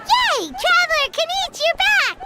Yay! Traveler can eat you back!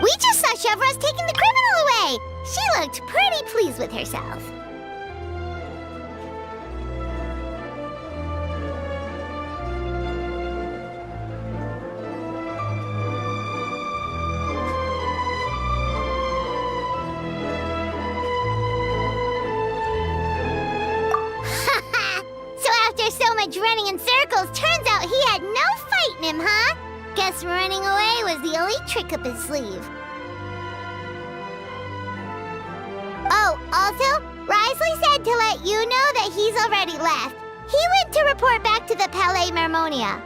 We just saw Chevro's taking the criminal away! She looked pretty pleased with herself. So after so much running in circles, turns out he had no fight in him, huh? Guess running away was the only trick up his sleeve. Oh, also, Risley said to let you know that he's already left. He went to report back to the Palais Mermonia.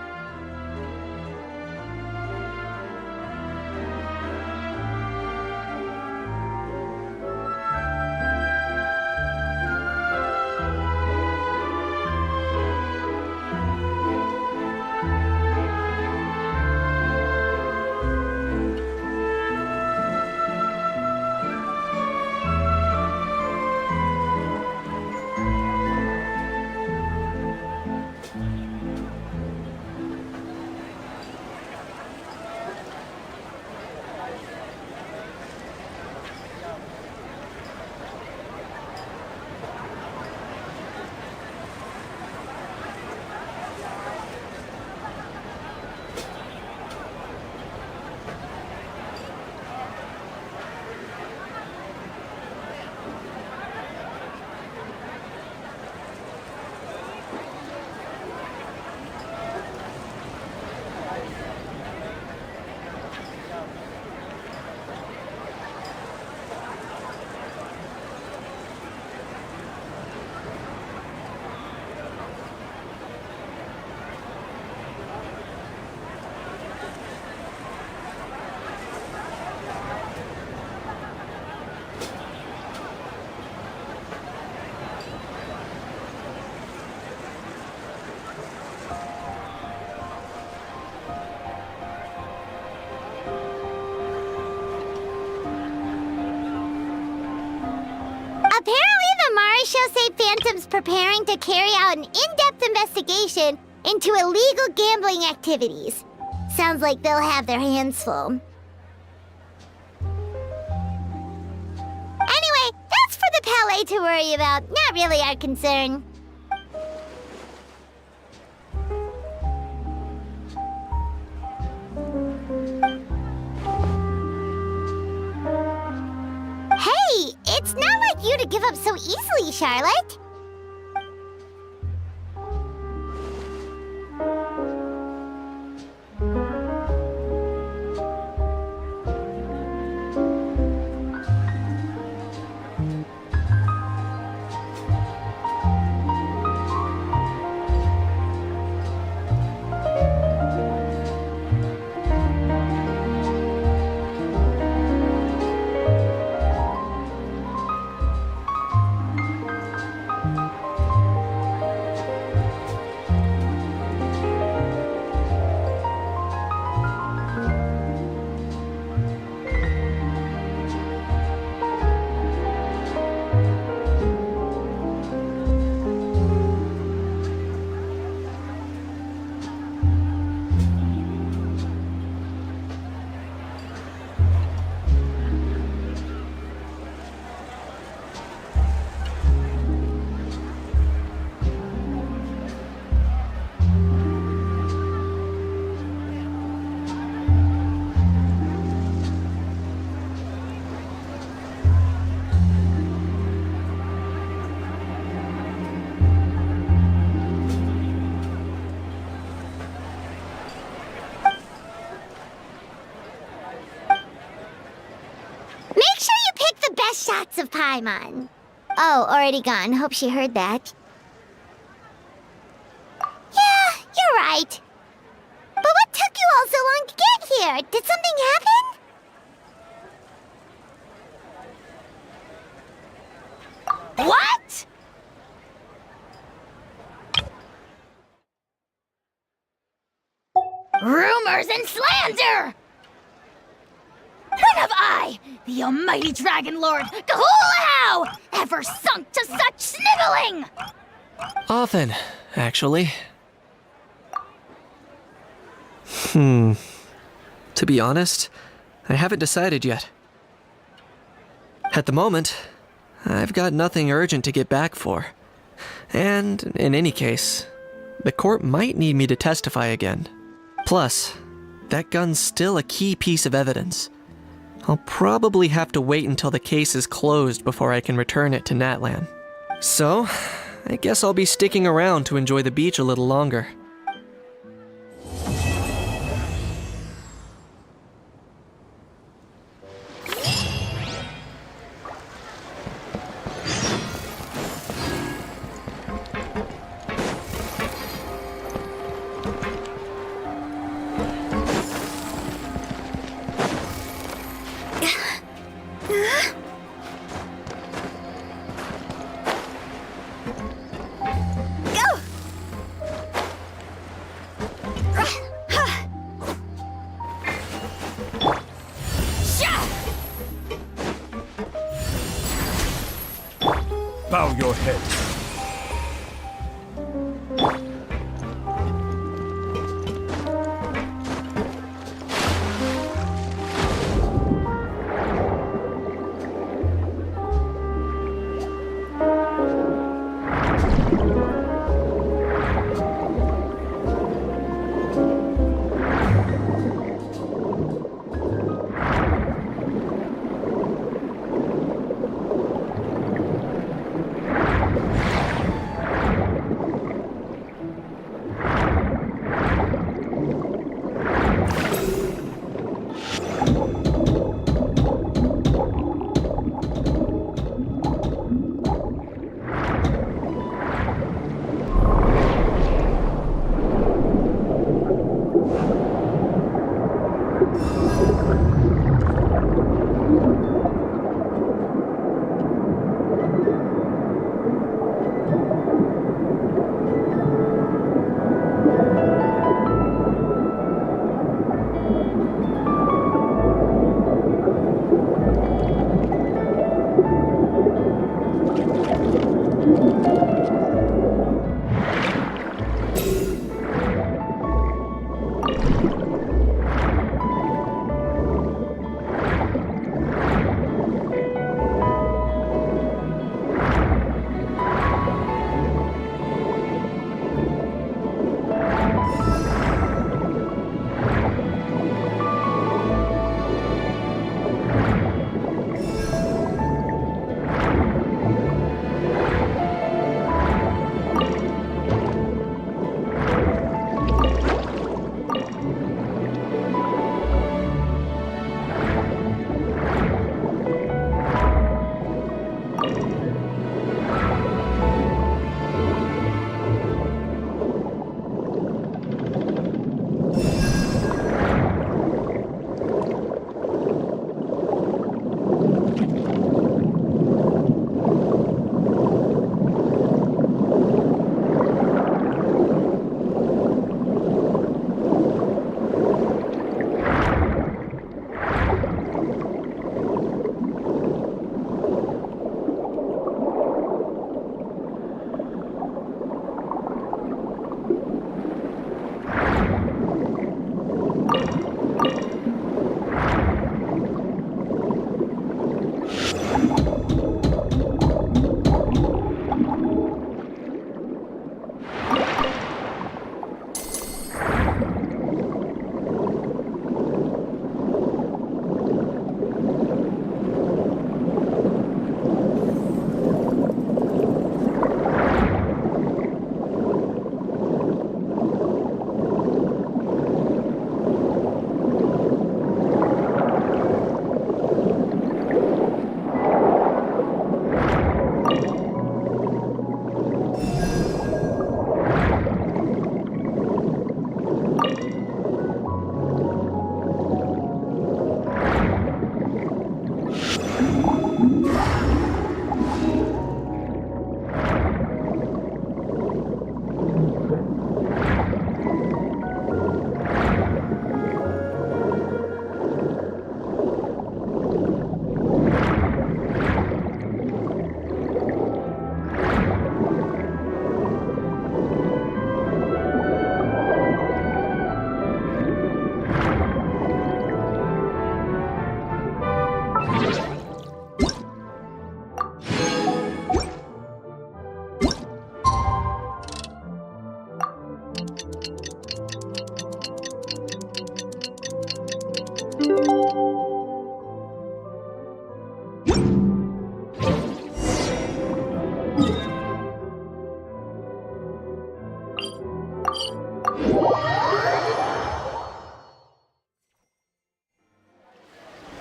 show say Phantom's preparing to carry out an in-depth investigation into illegal gambling activities. Sounds like they'll have their hands full. Anyway, that's for the Palais to worry about, not really our concern. Hey, it's not like you to give up so easily, Charlotte. Shots of Paimon. Oh, already gone. Hope she heard that. Yeah, you're right. But what took you all so long to get here? Did something happen? What? Rumors and slander! When have I, the almighty Dragon Lord, Kahulahau, ever sunk to such sniveling? Often, actually. To be honest, I haven't decided yet. At the moment, I've got nothing urgent to get back for. And, in any case, the court might need me to testify again. Plus, that gun's still a key piece of evidence. I'll probably have to wait until the case is closed before I can return it to Natlan. So, I guess I'll be sticking around to enjoy the beach a little longer. Bow your head.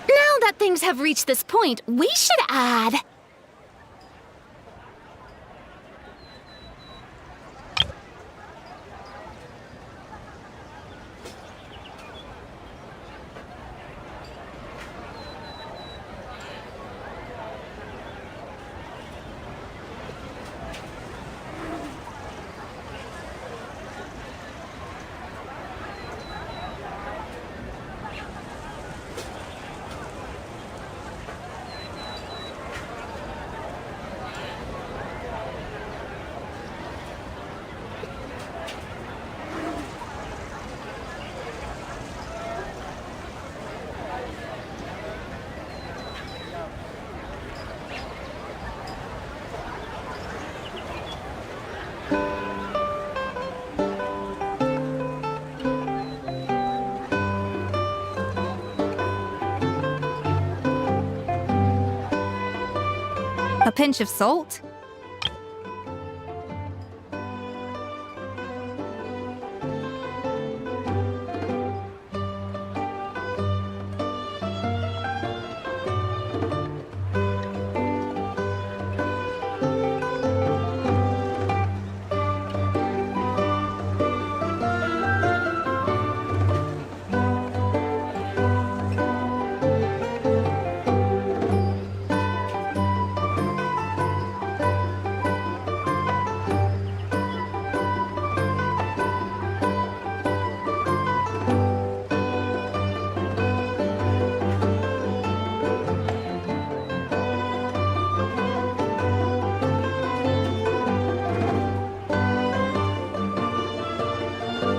Now that things have reached this point, we should add... A pinch of salt?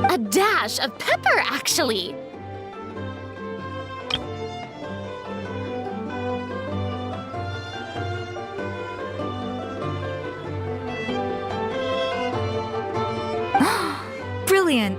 A dash of pepper, actually. Brilliant.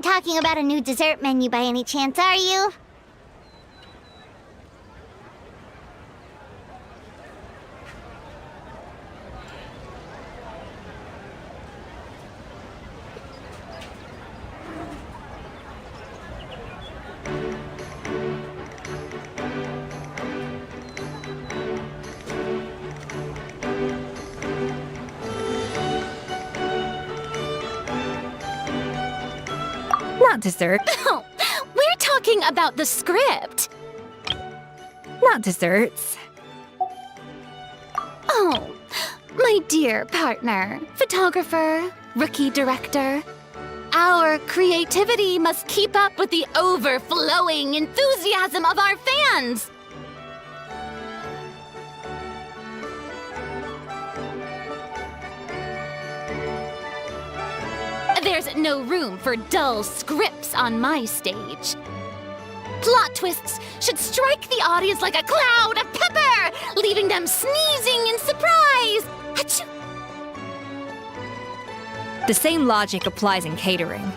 Talking about a new dessert menu by any chance, are you? Not dessert. Oh, we're talking about the script. Not desserts. Oh, my dear partner, photographer, rookie director. Our creativity must keep up with the overflowing enthusiasm of our fans. There's no room for dull scripts on my stage. Plot twists should strike the audience like a cloud of pepper, leaving them sneezing in surprise. Achoo! The same logic applies in catering.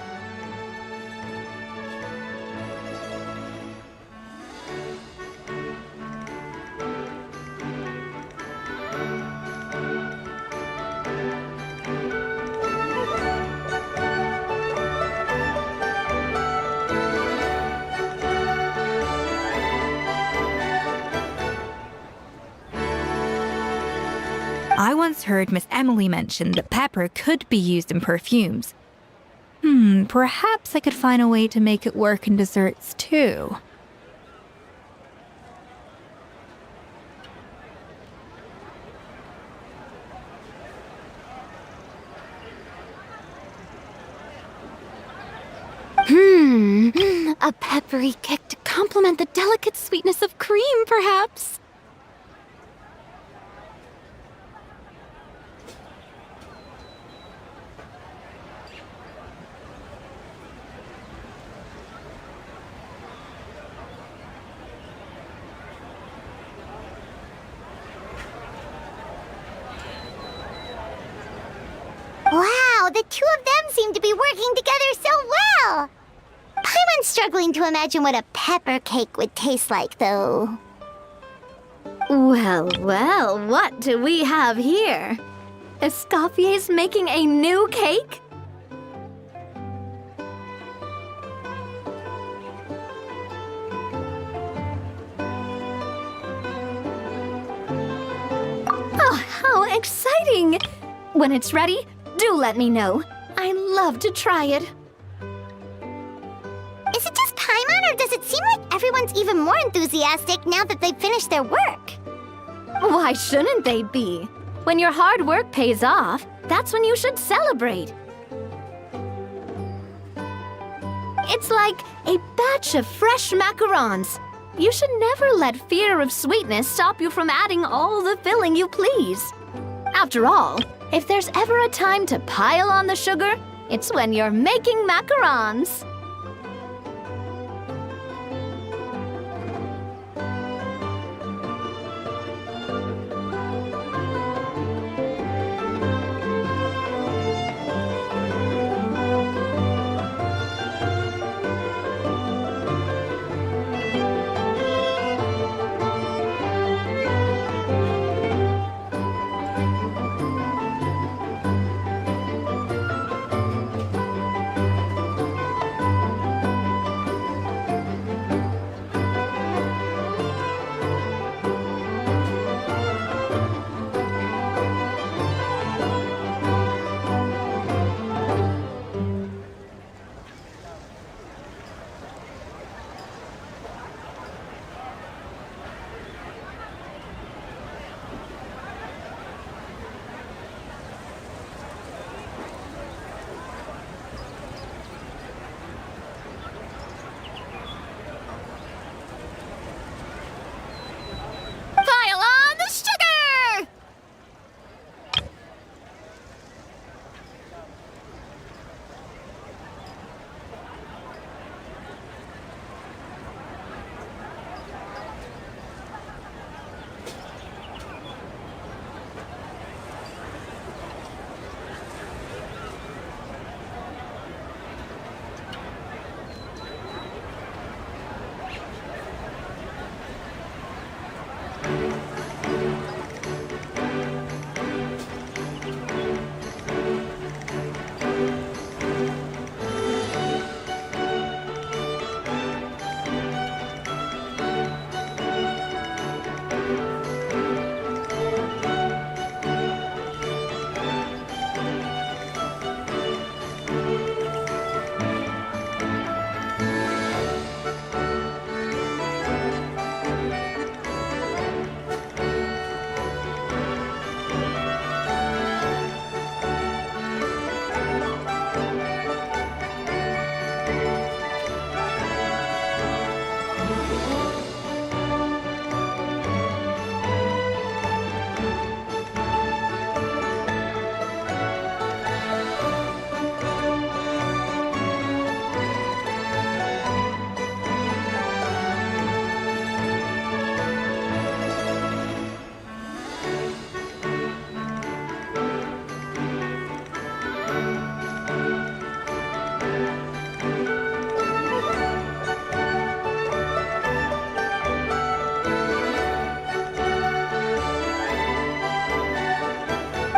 I once heard Miss Emily mention that pepper could be used in perfumes. Perhaps I could find a way to make it work in desserts too. A peppery kick to complement the delicate sweetness of cream, perhaps. Wow, the two of them seem to be working together so well! Paimon's struggling to imagine what a pepper cake would taste like, though. Well, well, what do we have here? Escoffier's making a new cake? Oh, how exciting! When it's ready, do let me know. I love to try it. Is it just Paimon, or does it seem like everyone's even more enthusiastic now that they've finished their work? Why shouldn't they be? When your hard work pays off, that's when you should celebrate. It's like a batch of fresh macarons. You should never let fear of sweetness stop you from adding all the filling you please. After all, if there's ever a time to pile on the sugar, it's when you're making macarons. Pile on the sugar!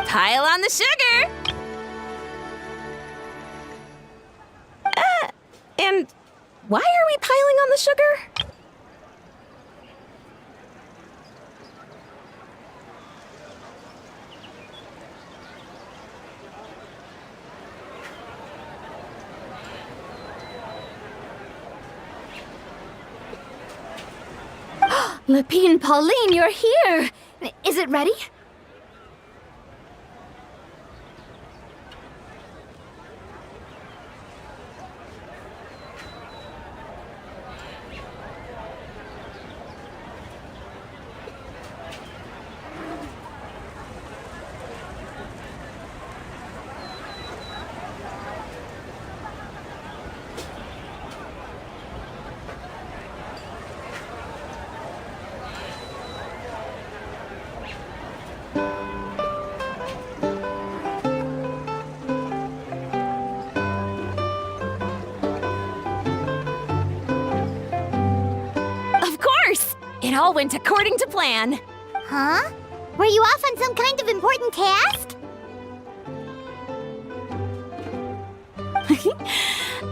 Pile on the sugar! And why are we piling on the sugar? Lapine Pauline, you're here! Is it ready? It all went according to plan. Huh? Were you off on some kind of important task?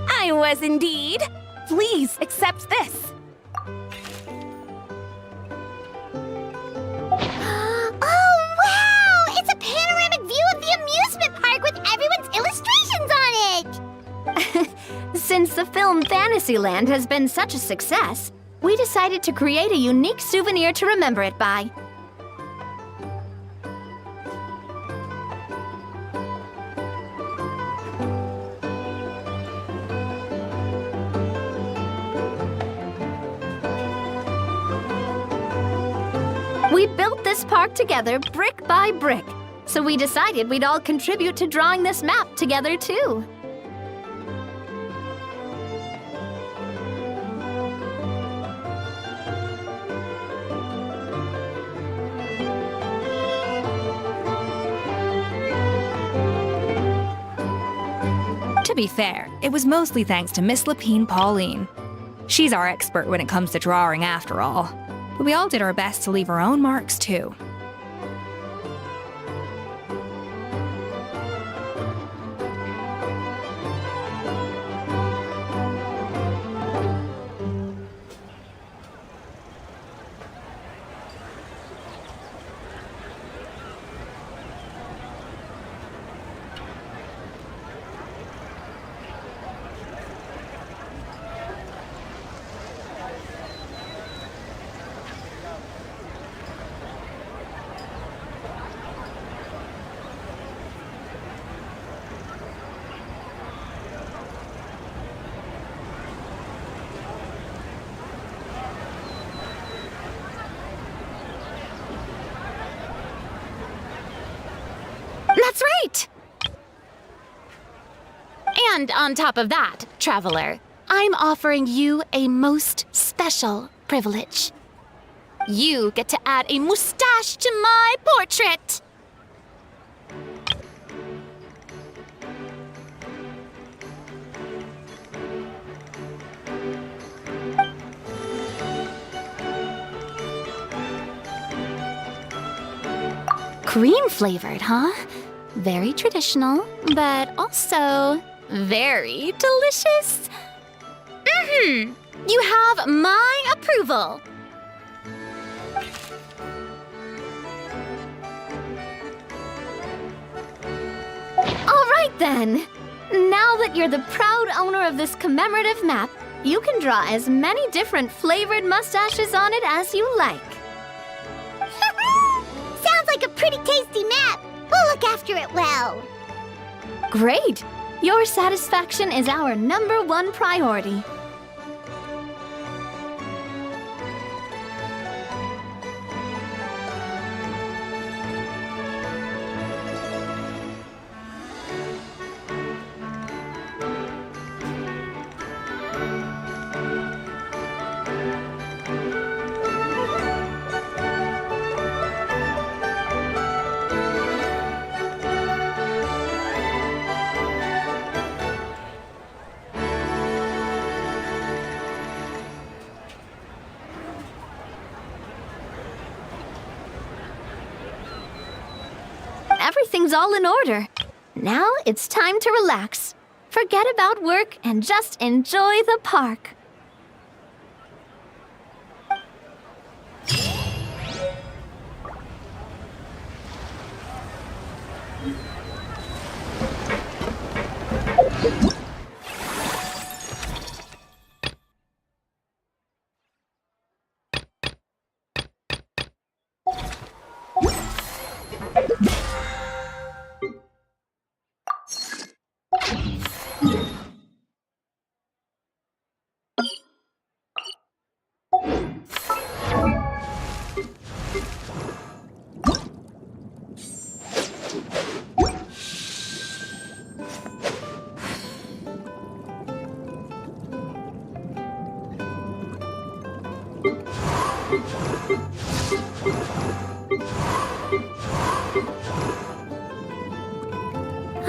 I was indeed. Please accept this. Oh, wow! It's a panoramic view of the amusement park with everyone's illustrations on it! Since the film Fantasyland has been such a success, we decided to create a unique souvenir to remember it by. We built this park together brick by brick, so we decided we'd all contribute to drawing this map together too. To be fair, it was mostly thanks to Miss Lapine Pauline. She's our expert when it comes to drawing after all. But we all did our best to leave our own marks too. That's right! And on top of that, traveler, I'm offering you a most special privilege. You get to add a mustache to my portrait! Cream flavored, huh? Very traditional, but also very delicious. You have my approval. All right then. Now that you're the proud owner of this commemorative map, you can draw as many different flavored mustaches on it as you like. Sounds like a pretty tasty map. We'll look after it well. Great! Your satisfaction is our #1 priority. Everything's all in order. Now it's time to relax. Forget about work and just enjoy the park.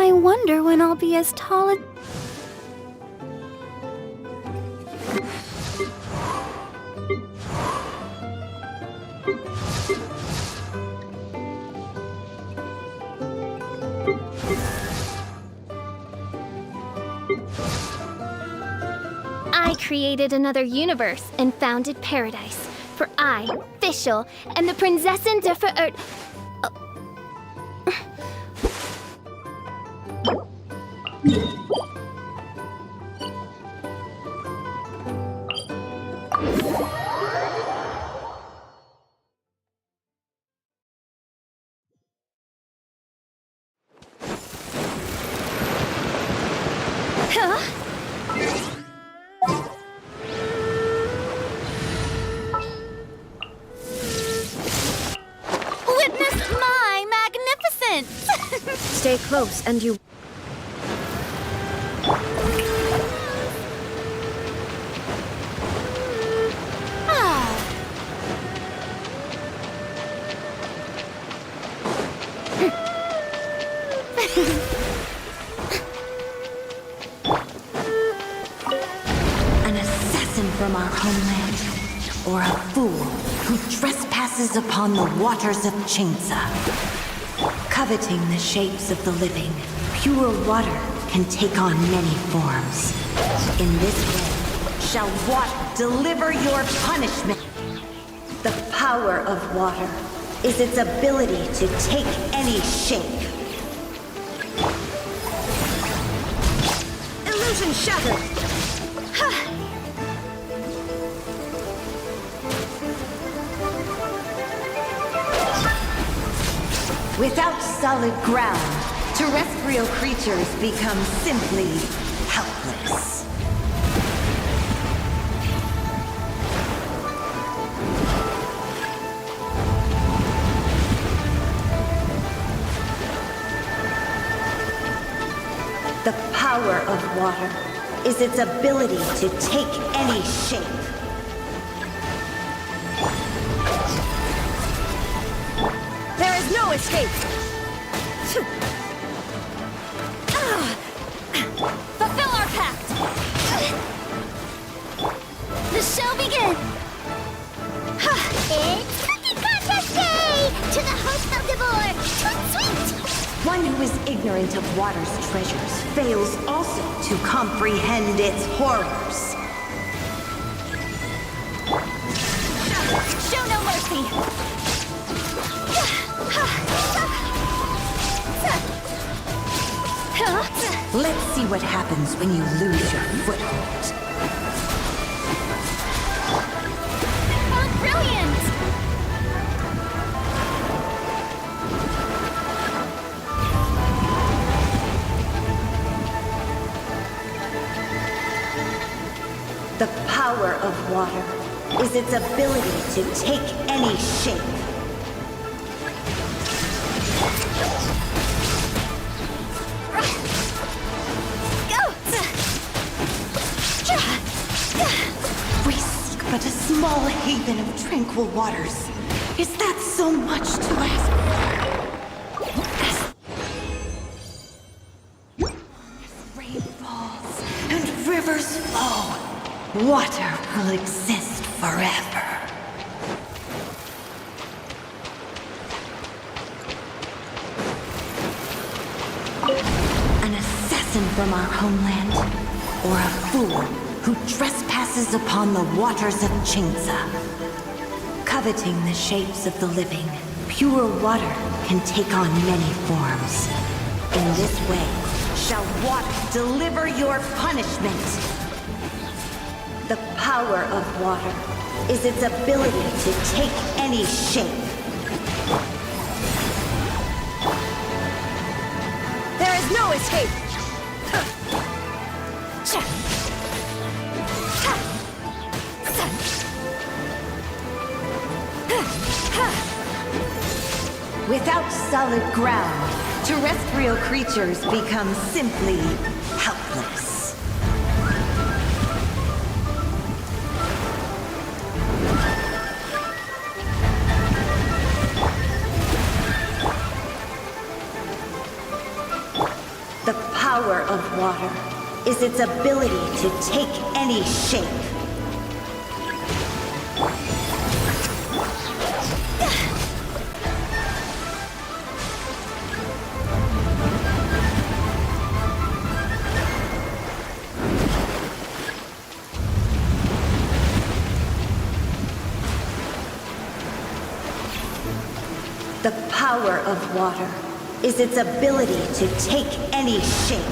I wonder when I'll be as tall as... created another universe and founded paradise. For I, Fischl, am the Prinzessin der Verirrt. Witness my magnificence! Stay close and you... An assassin from our homeland, or a fool who trespasses upon the waters of Chingsa. Coveting the shapes of the living, pure water can take on many forms. In this way, shall water deliver your punishment. The power of water is its ability to take any shape. Illusion shattered! Without solid ground, terrestrial creatures become simply helpless. The power of water is its ability to take any shape. There is no escape! Fulfill our pact! The show begins! It's Cookie Contest Day! To the host of Devore, Tweet Sweet! One who is ignorant of water's treasures fails also to comprehend its horrors. Show no mercy! Let's see what happens when you lose your foothold. Oh, brilliant! The power of water is its ability to take any shape. We seek but a small haven of tranquil waters. Is that so much to ask? As rain falls and rivers flow, water will exist forever. An assassin from our homeland, or a fool who trespasses upon the waters of Chingsa. Coveting the shapes of the living, pure water can take on many forms. In this way, shall water deliver your punishment. The power of water is its ability to take any shape. There is no escape! Without solid ground, terrestrial creatures become simply helpless. The power of water is its ability to take any shape. The power of water is its ability to take any shape.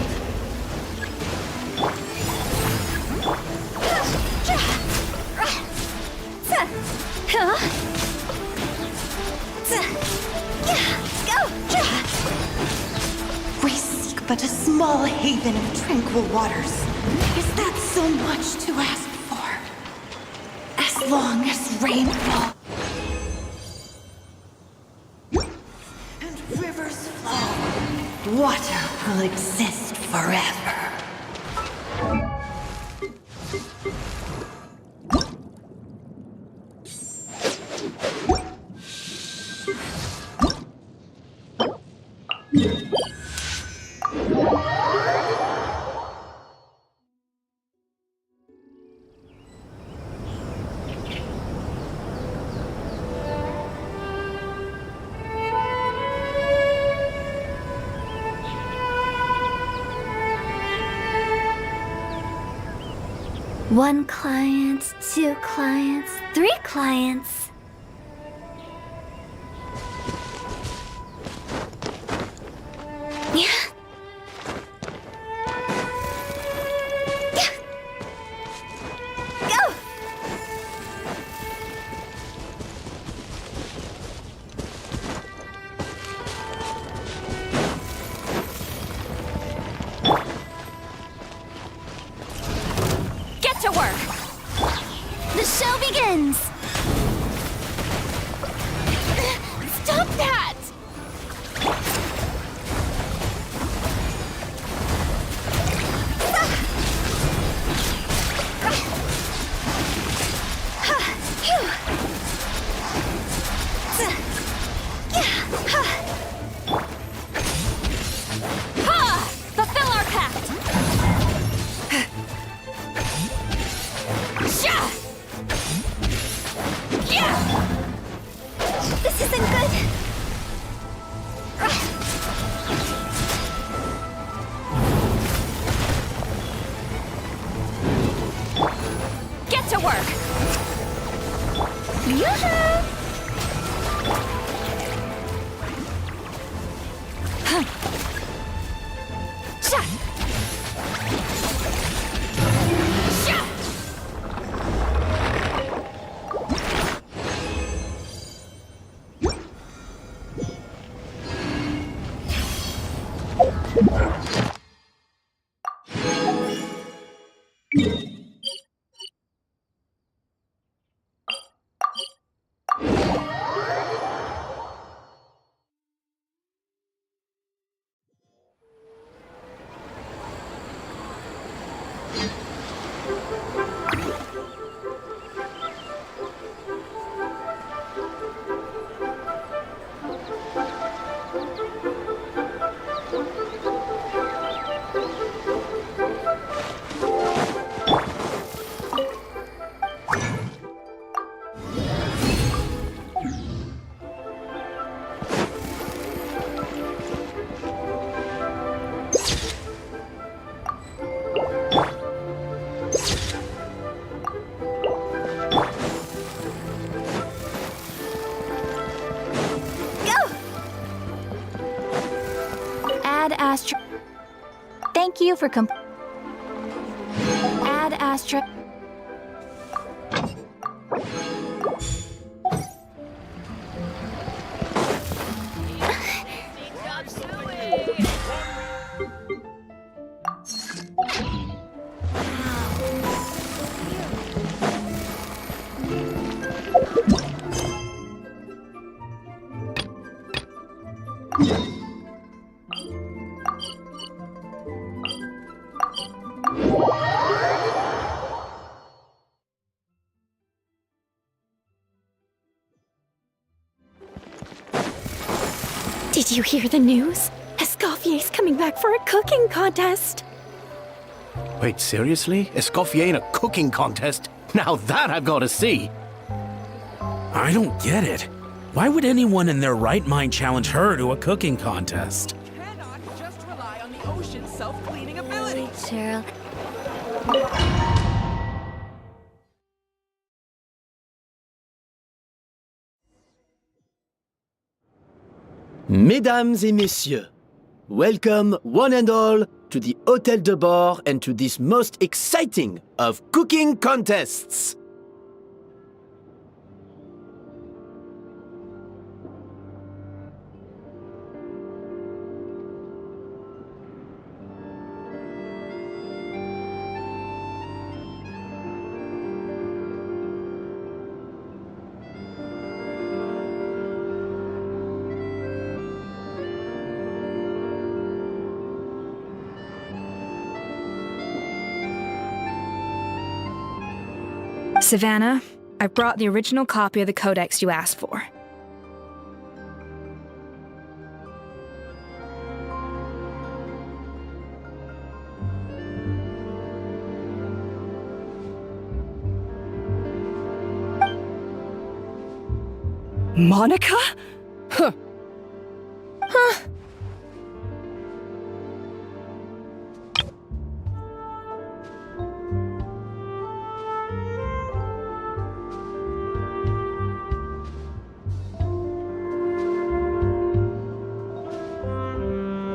We seek but a small haven of tranquil waters. Is that so much to ask for? As long as rain falls and rivers flow, water will exist forever. One client, two clients, three clients. Yeah. Go! Get to work! The show begins! Stop that! Ha! Fulfill our pact! Sha! Yeah! This isn't good! Get to work! Yoo-hoo! Sha! Sha! Add asterisk. Thank you for Add asterisk. Did you hear the news? Escoffier's coming back for a cooking contest. Wait, seriously? Escoffier in a cooking contest? Now that I've got to see! I don't get it. Why would anyone in their right mind challenge her to a cooking contest? Cannot just rely on the ocean's self-cleaning ability. Cheryl. Mesdames et messieurs, welcome one and all to the Hôtel de Bord and to this most exciting of cooking contests. Savannah, I brought the original copy of the codex you asked for. Monica? Huh.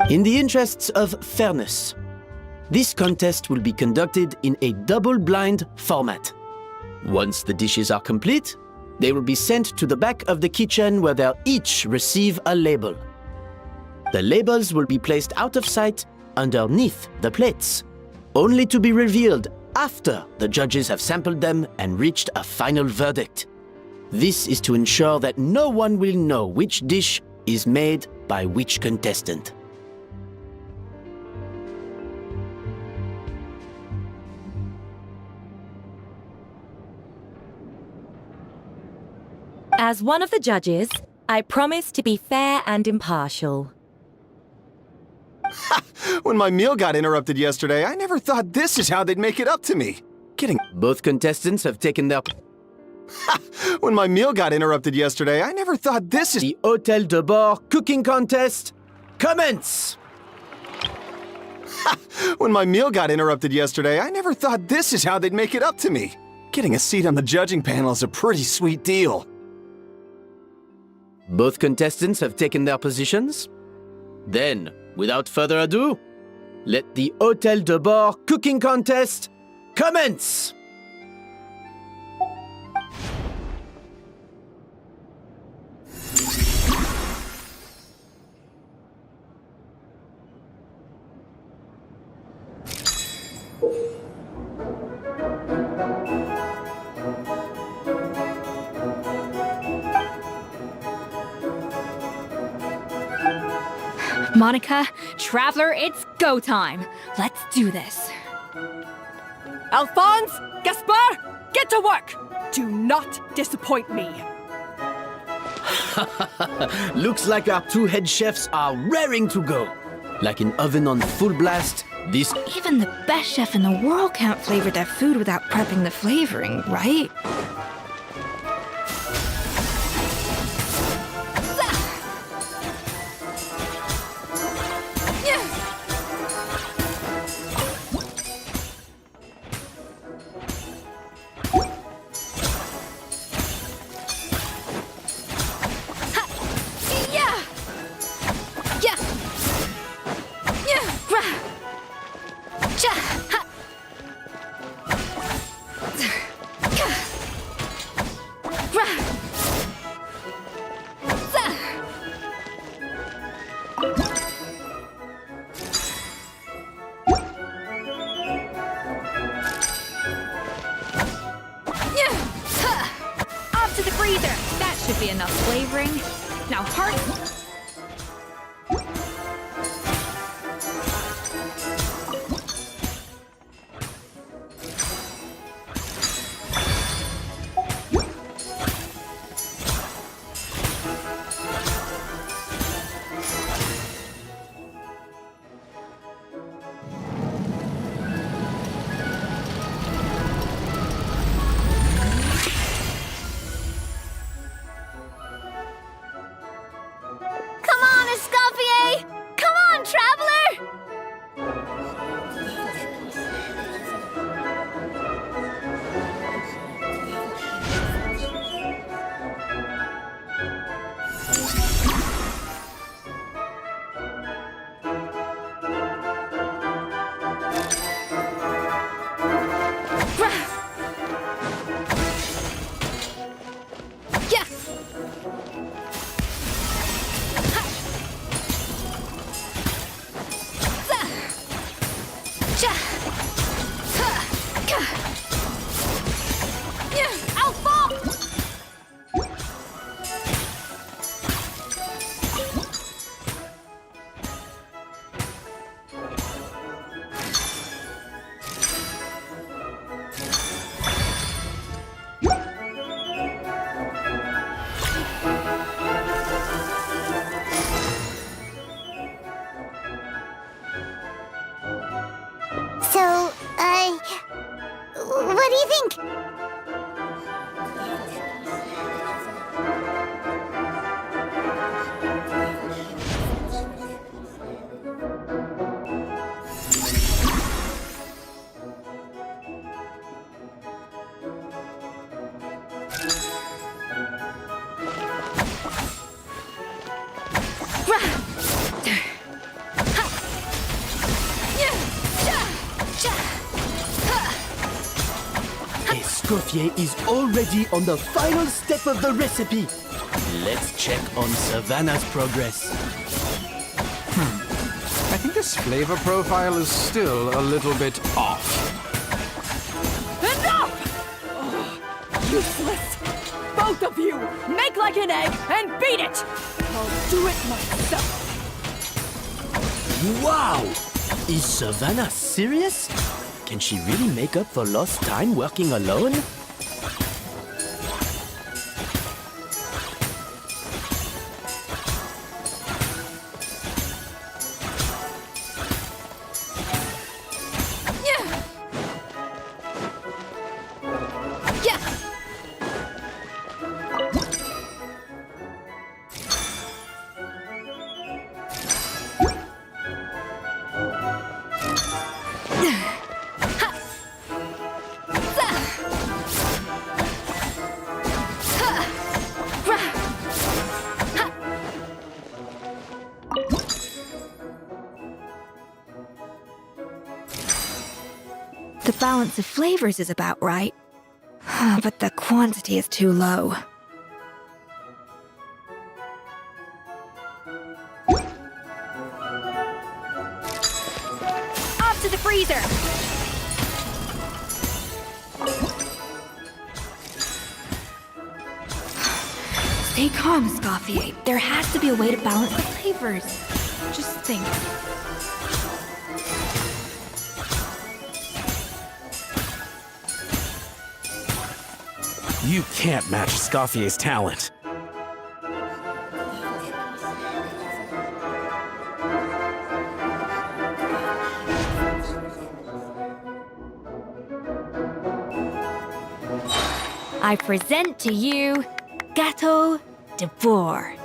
In the interests of fairness, this contest will be conducted in a double-blind format. Once the dishes are complete, they will be sent to the back of the kitchen where they'll each receive a label. The labels will be placed out of sight underneath the plates, only to be revealed after the judges have sampled them and reached a final verdict. This is to ensure that no one will know which dish is made by which contestant. As one of the judges, I promise to be fair and impartial. When my meal got interrupted yesterday, I never thought this is how they'd make it up to me. Kidding. Both contestants have taken their... When my meal got interrupted yesterday, I never thought this is... The Hôtel de Bord cooking contest commence! When my meal got interrupted yesterday, I never thought this is how they'd make it up to me. Getting a seat on the judging panel is a pretty sweet deal. Both contestants have taken their positions. Then, without further ado, let the Hôtel de Bord cooking contest commence! Monica, Traveler, it's go time. Let's do this. Alphonse! Gaspard! Get to work! Do not disappoint me. Looks like our two head chefs are raring to go. Like an oven on full blast, this... Even the best chef in the world can't flavor their food without prepping the flavoring, right? Up to the freezer! That should be enough flavoring. Now heart... I'll fall! So, what do you think? Escoffier is already on the final step of the recipe. Let's check on Savannah's progress. I think this flavor profile is still a little bit off. Enough! Oh, useless! Both of you! Make like an egg and beat it! I'll do it myself! Wow! Is Savannah serious? Can she really make up for lost time working alone? The balance of flavors is about right, but the quantity is too low. Off to the freezer! Stay calm, Escoffier. There has to be a way to balance the flavors. Just think. You can't match Escoffier's talent. I present to you Gâteau de Bourg.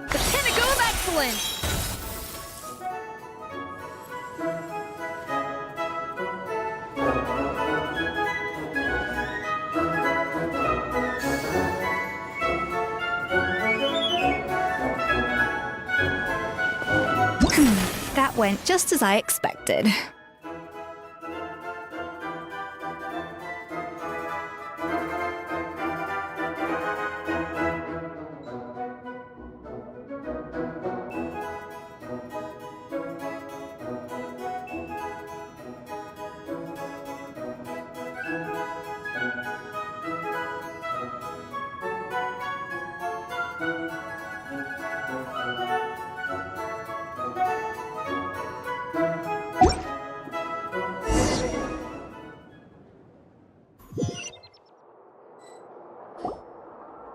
The pinnacle of excellence! That went just as I expected.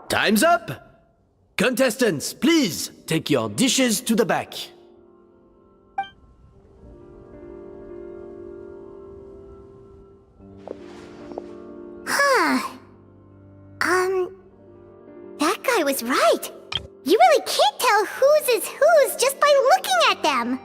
Time's up! Contestants, please take your dishes to the back. That guy was right. You really can't tell whose is whose just by looking at them.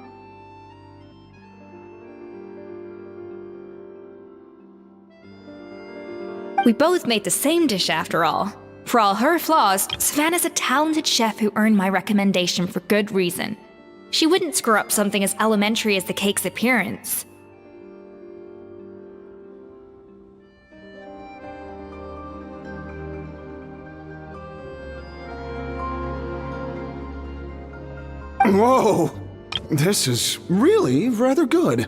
We both made the same dish after all. For all her flaws, Savannah's a talented chef who earned my recommendation for good reason. She wouldn't screw up something as elementary as the cake's appearance. Whoa! This is really rather good.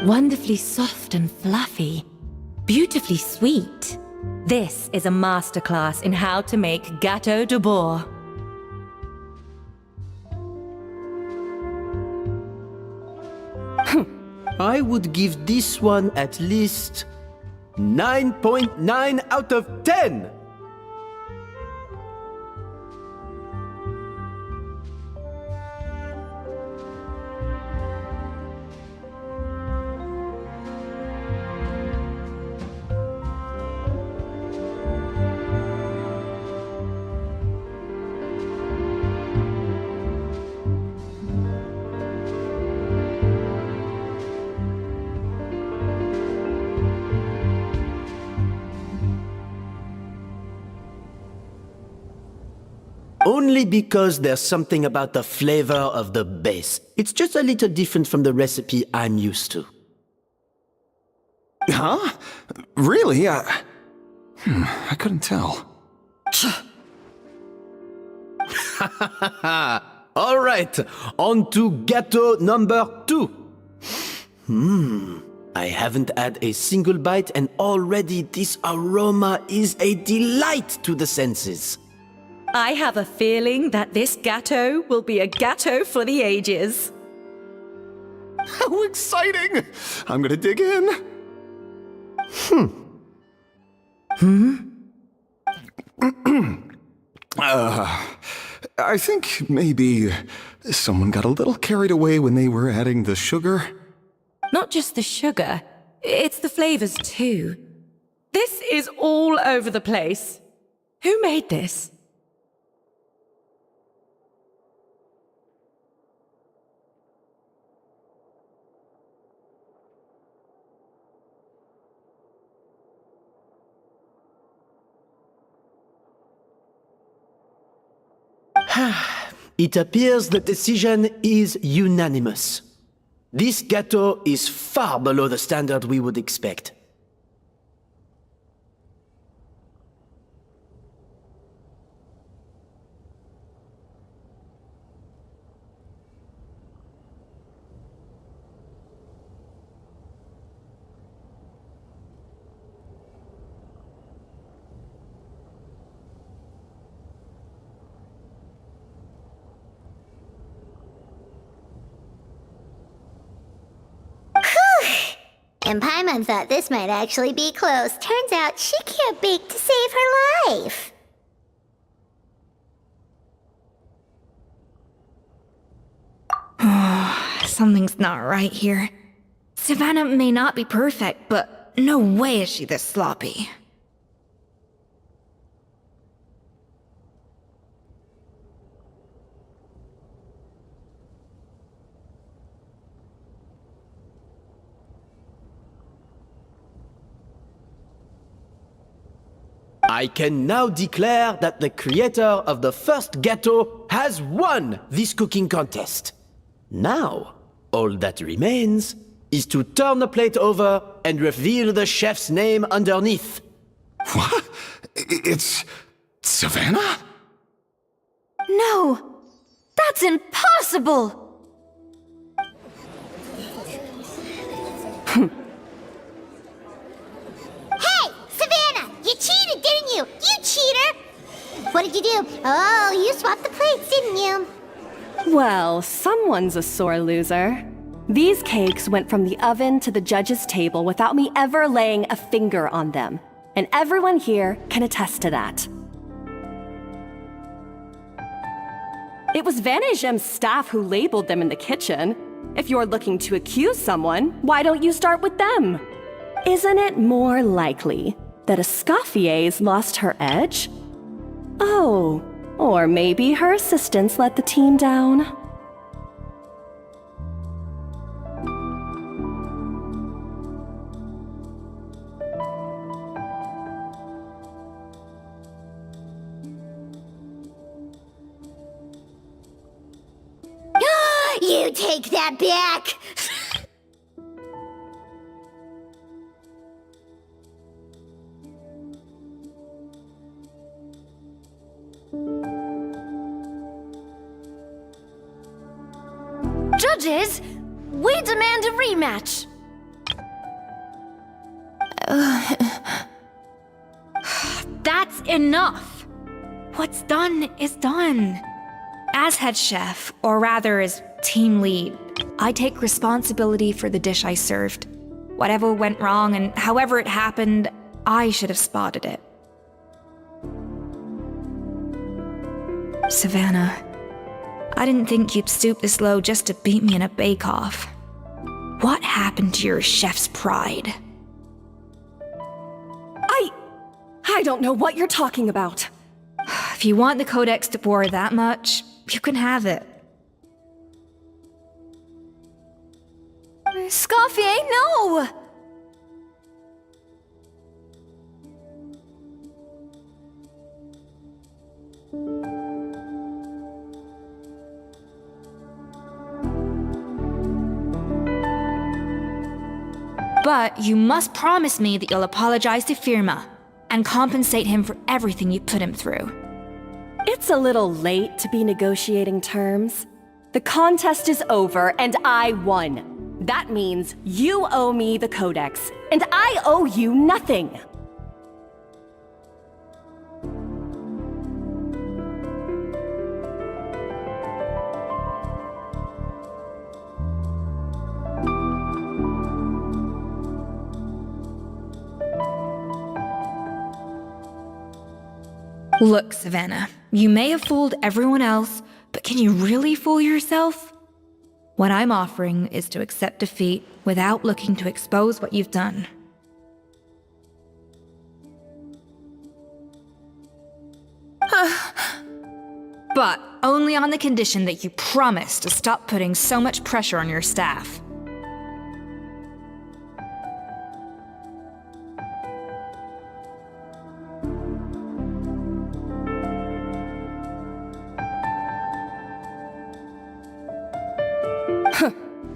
Wonderfully soft and fluffy. Beautifully sweet. This is a masterclass in how to make gâteau de bois. I would give this one at least 9.9 out of 10! Only because there's something about the flavor of the base. It's just a little different from the recipe I'm used to. Huh? Really? I couldn't tell. All right, on to gâteau number 2. I haven't had a single bite and already this aroma is a delight to the senses. I have a feeling that this gâteau will be a gâteau for the ages. How exciting! I'm gonna dig in. I think maybe someone got a little carried away when they were adding the sugar. Not just the sugar, it's the flavors too. This is all over the place. Who made this? It appears the decision is unanimous. This gâteau is far below the standard we would expect. And Paimon thought this might actually be close. Turns out she can't bake to save her life. Something's not right here. Savannah may not be perfect, but no way is she this sloppy. I can now declare that the creator of the first gâteau has won this cooking contest. Now, all that remains is to turn the plate over and reveal the chef's name underneath. What? It's Savannah? No! That's impossible! Hey, Savannah! You cheated, didn't you? You cheater! What did you do? Oh, you swapped the plates, didn't you? Well, someone's a sore loser. These cakes went from the oven to the judge's table without me ever laying a finger on them. And everyone here can attest to that. It was Vanishem's staff who labeled them in the kitchen. If you're looking to accuse someone, why don't you start with them? Isn't it more likely that Escoffier's lost her edge? Oh, or maybe her assistants let the team down. You take that back! Judges, we demand a rematch. That's enough. What's done is done. As head chef, or rather as team lead, I take responsibility for the dish I served. Whatever went wrong and however it happened, I should have spotted it. Savannah, I didn't think you'd stoop this low just to beat me in a bake-off. What happened to your chef's pride? I don't know what you're talking about. If you want the Codex de Boer that much, you can have it. Scoffier, no! But you must promise me that you'll apologize to Firma and compensate him for everything you put him through. It's a little late to be negotiating terms. The contest is over and I won. That means you owe me the Codex, and I owe you nothing. Look, Savannah, you may have fooled everyone else, but can you really fool yourself? What I'm offering is to accept defeat without looking to expose what you've done. But only on the condition that you promise to stop putting so much pressure on your staff.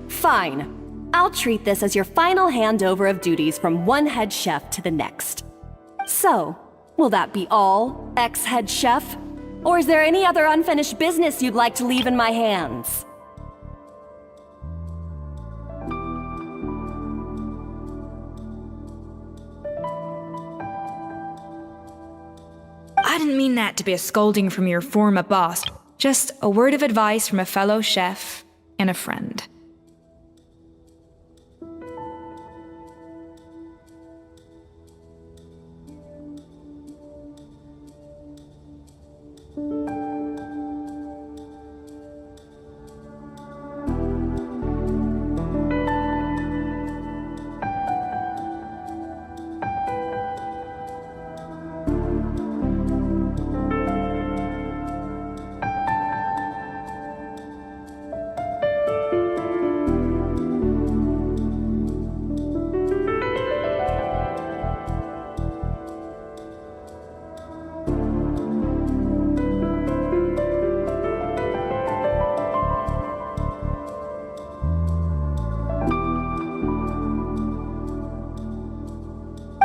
Fine. I'll treat this as your final handover of duties from one head chef to the next. So, will that be all, ex-head chef? Or is there any other unfinished business you'd like to leave in my hands? I didn't mean that to be a scolding from your former boss, just a word of advice from a fellow chef and a friend.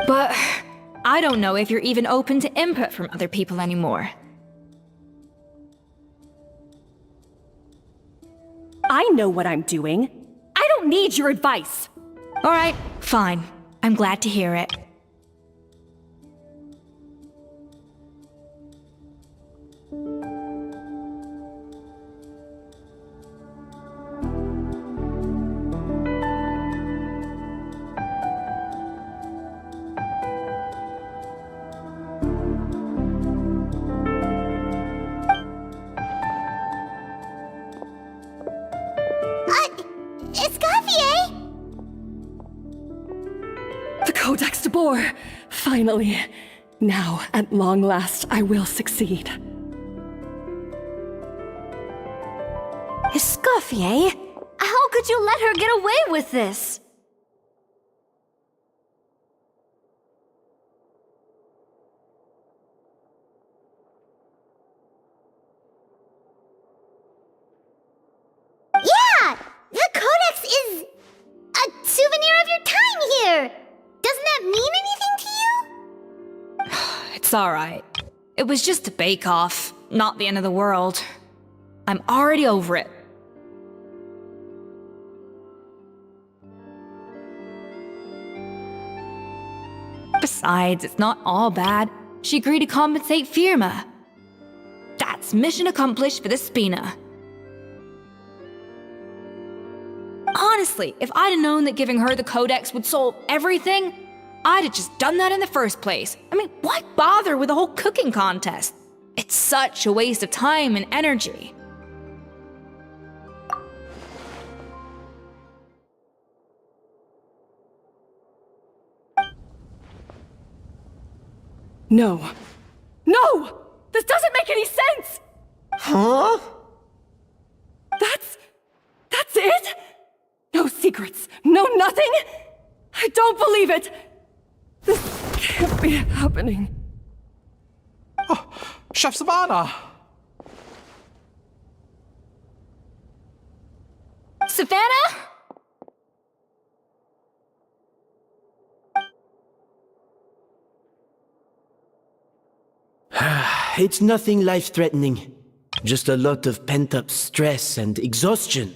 But I don't know if you're even open to input from other people anymore. I know what I'm doing. I don't need your advice. All right, fine. I'm glad to hear it. Escoffier! The Codex de Boer! Finally. Now, at long last, I will succeed. Escoffier? How could you let her get away with this? Yeah! The Codex is a souvenir of your time here! Doesn't that mean anything to you? It's all right. It was just a bake-off, not the end of the world. I'm already over it. Besides, it's not all bad. She agreed to compensate Firma. That's mission accomplished for the Spina. Honestly, if I'd have known that giving her the Codex would solve everything, I'd have just done that in the first place. I mean, why bother with the whole cooking contest? It's such a waste of time and energy. No. No! This doesn't make any sense! Huh? That's it? No secrets, no nothing? I don't believe it! This can't be happening. Oh, Chef Savannah! Savannah? It's nothing life-threatening. Just a lot of pent-up stress and exhaustion.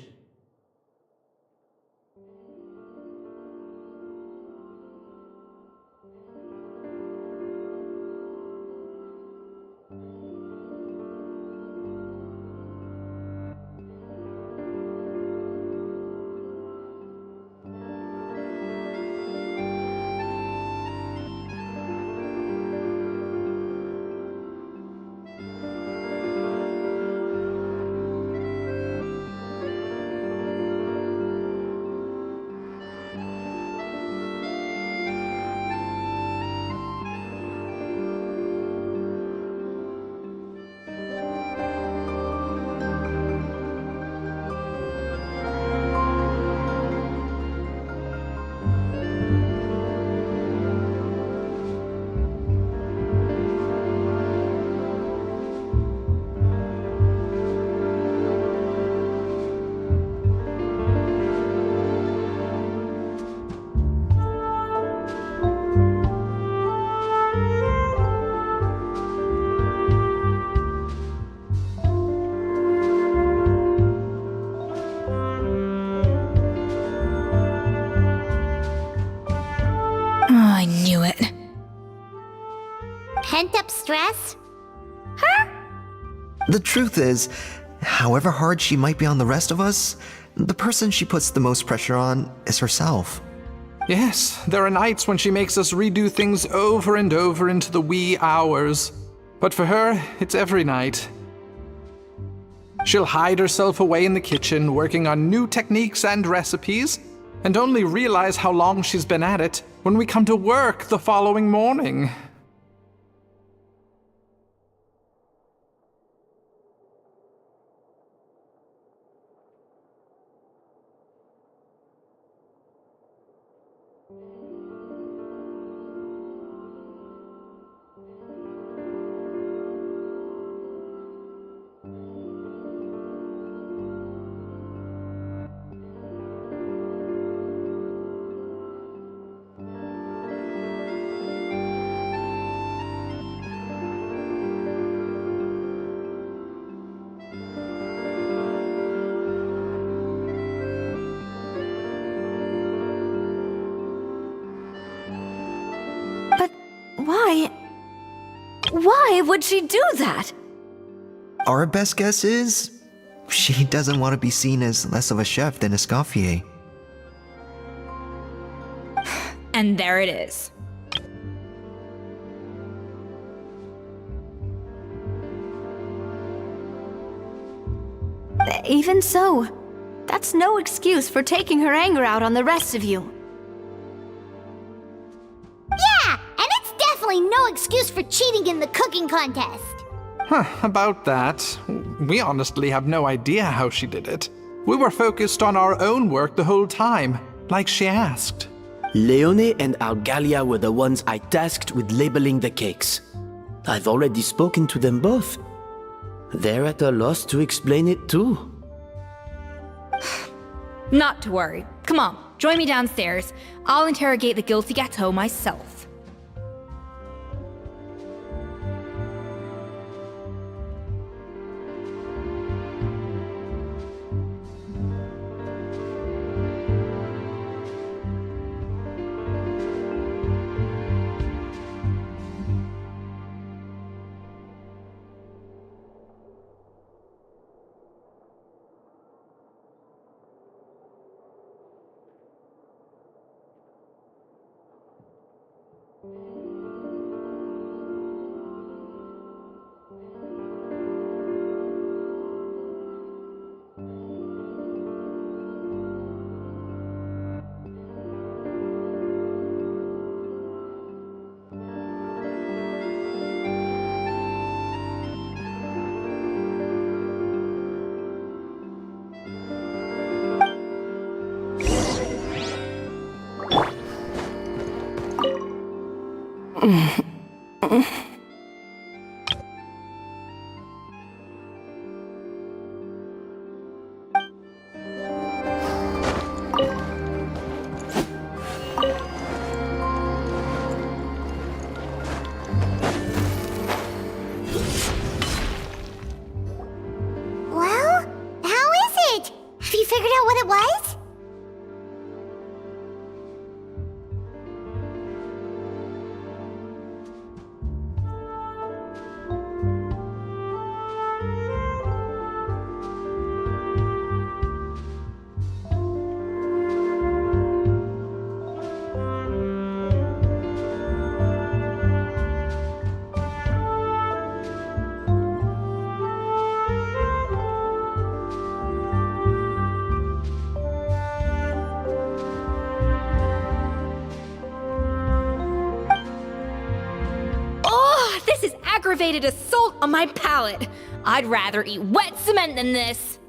I knew it. Pent-up stress? The truth is, however hard she might be on the rest of us, the person she puts the most pressure on is herself. Yes, there are nights when she makes us redo things over and over into the wee hours. But for her, it's every night. She'll hide herself away in the kitchen, working on new techniques and recipes, and only realize how long she's been at it when we come to work the following morning. Why would she do that? Our best guess is she doesn't want to be seen as less of a chef than Escoffier. And there it is. Even so, that's no excuse for taking her anger out on the rest of you. Yeah, and it's definitely no excuse for cheating in the cooking contest. Huh, about that, we honestly have no idea how she did it. We were focused on our own work the whole time, like she asked. Leone and Algalia were the ones I tasked with labeling the cakes. I've already spoken to them both. They're at a loss to explain it too. Not to worry. Come on, join me downstairs. I'll interrogate the guilty gâteau myself. Well, how is it? Have you figured out what it was? Oh, this is aggravated assault on my palate. I'd rather eat wet cement than this.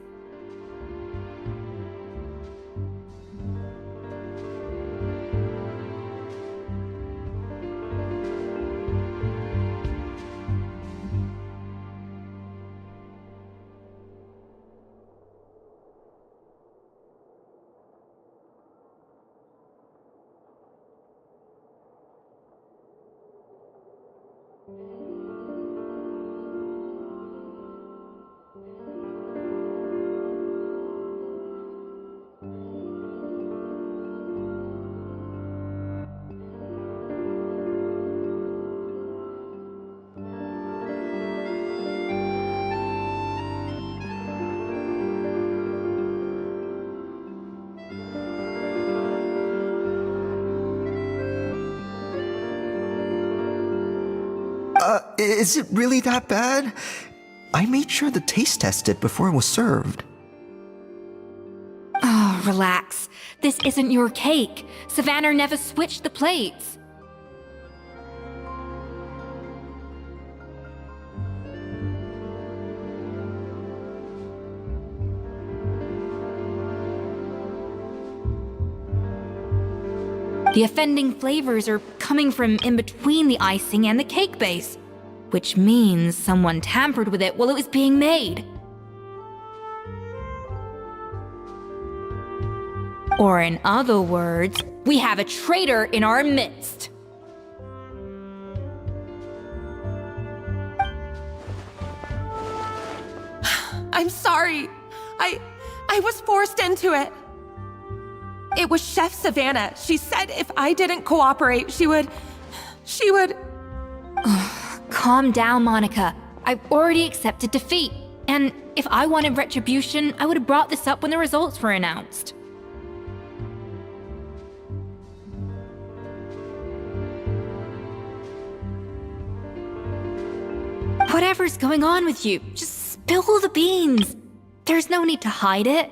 Is it really that bad? I made sure to taste test it before it was served. Oh, relax. This isn't your cake. Savannah never switched the plates. The offending flavors are coming from in between the icing and the cake base, which means someone tampered with it while it was being made. Or in other words, we have a traitor in our midst. I'm sorry. I was forced into it. It was Chef Savannah. She said if I didn't cooperate, she would... Calm down, Monica. I've already accepted defeat. And if I wanted retribution, I would have brought this up when the results were announced. Whatever's going on with you, just spill the beans. There's no need to hide it.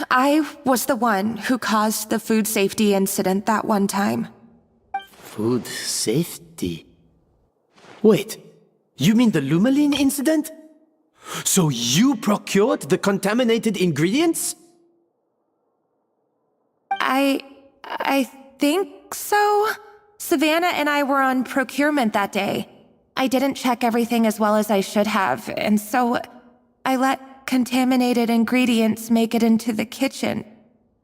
I was the one who caused the food safety incident that one time. Food safety? Wait, you mean the Lumaline incident? So you procured the contaminated ingredients? I think so. Savannah and I were on procurement that day. I didn't check everything as well as I should have, and so I let contaminated ingredients make it into the kitchen.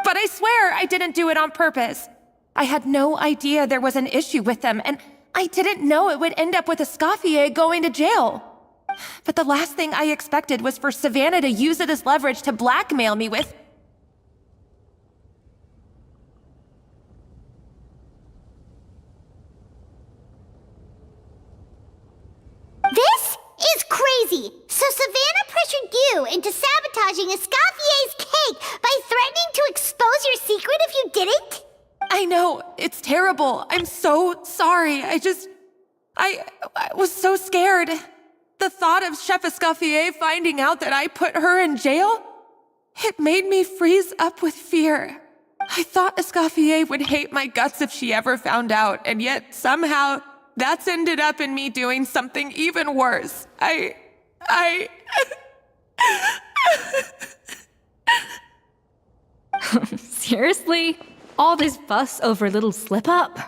But I swear I didn't do it on purpose. I had no idea there was an issue with them, and I didn't know it would end up with Escoffier going to jail. But the last thing I expected was for Savannah to use it as leverage to blackmail me with... This is crazy! So Savannah pressured you into sabotaging Escoffier's cake by threatening to expose your secret if you didn't? I know, it's terrible. I'm so sorry. I was so scared. The thought of Chef Escoffier finding out that I put her in jail, it made me freeze up with fear. I thought Escoffier would hate my guts if she ever found out, and yet somehow that's ended up in me doing something even worse. Seriously? All this fuss over a little slip-up?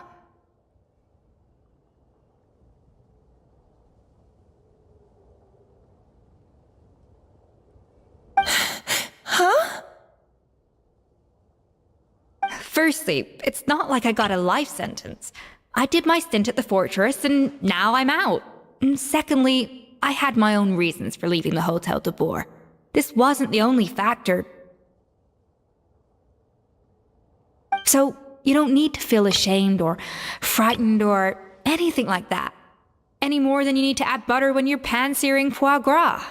Huh? Firstly, it's not like I got a life sentence. I did my stint at the fortress and now I'm out. And secondly, I had my own reasons for leaving the Hotel de Boer. This wasn't the only factor. So, you don't need to feel ashamed or frightened or anything like that. Any more than you need to add butter when you're pan-searing foie gras.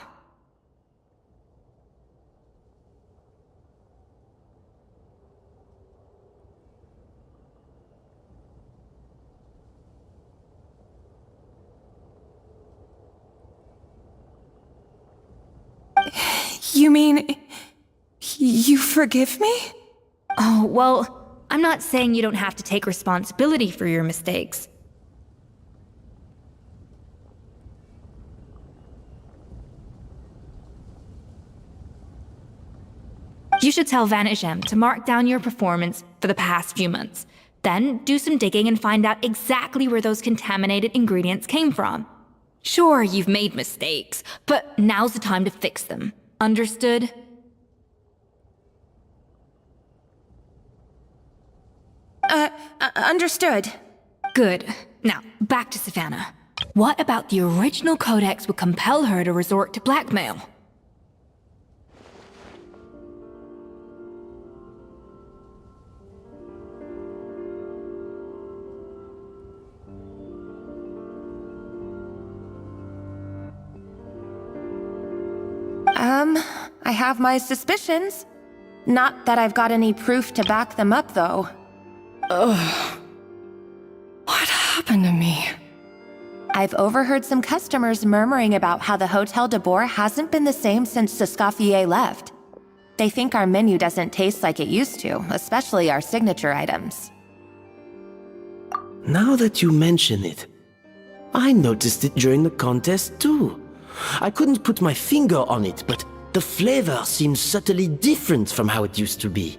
You mean... you forgive me? Oh, well, I'm not saying you don't have to take responsibility for your mistakes. You should tell Vanagem to mark down your performance for the past few months. Then do some digging and find out exactly where those contaminated ingredients came from. Sure, you've made mistakes, but now's the time to fix them. Understood? Understood. Good. Now, back to Savannah. What about the original codex would compel her to resort to blackmail? I have my suspicions. Not that I've got any proof to back them up, though. Ugh. What happened to me? I've overheard some customers murmuring about how the Hotel de Boer hasn't been the same since Escoffier left. They think our menu doesn't taste like it used to, especially our signature items. Now that you mention it, I noticed it during the contest too. I couldn't put my finger on it, but the flavor seems subtly different from how it used to be.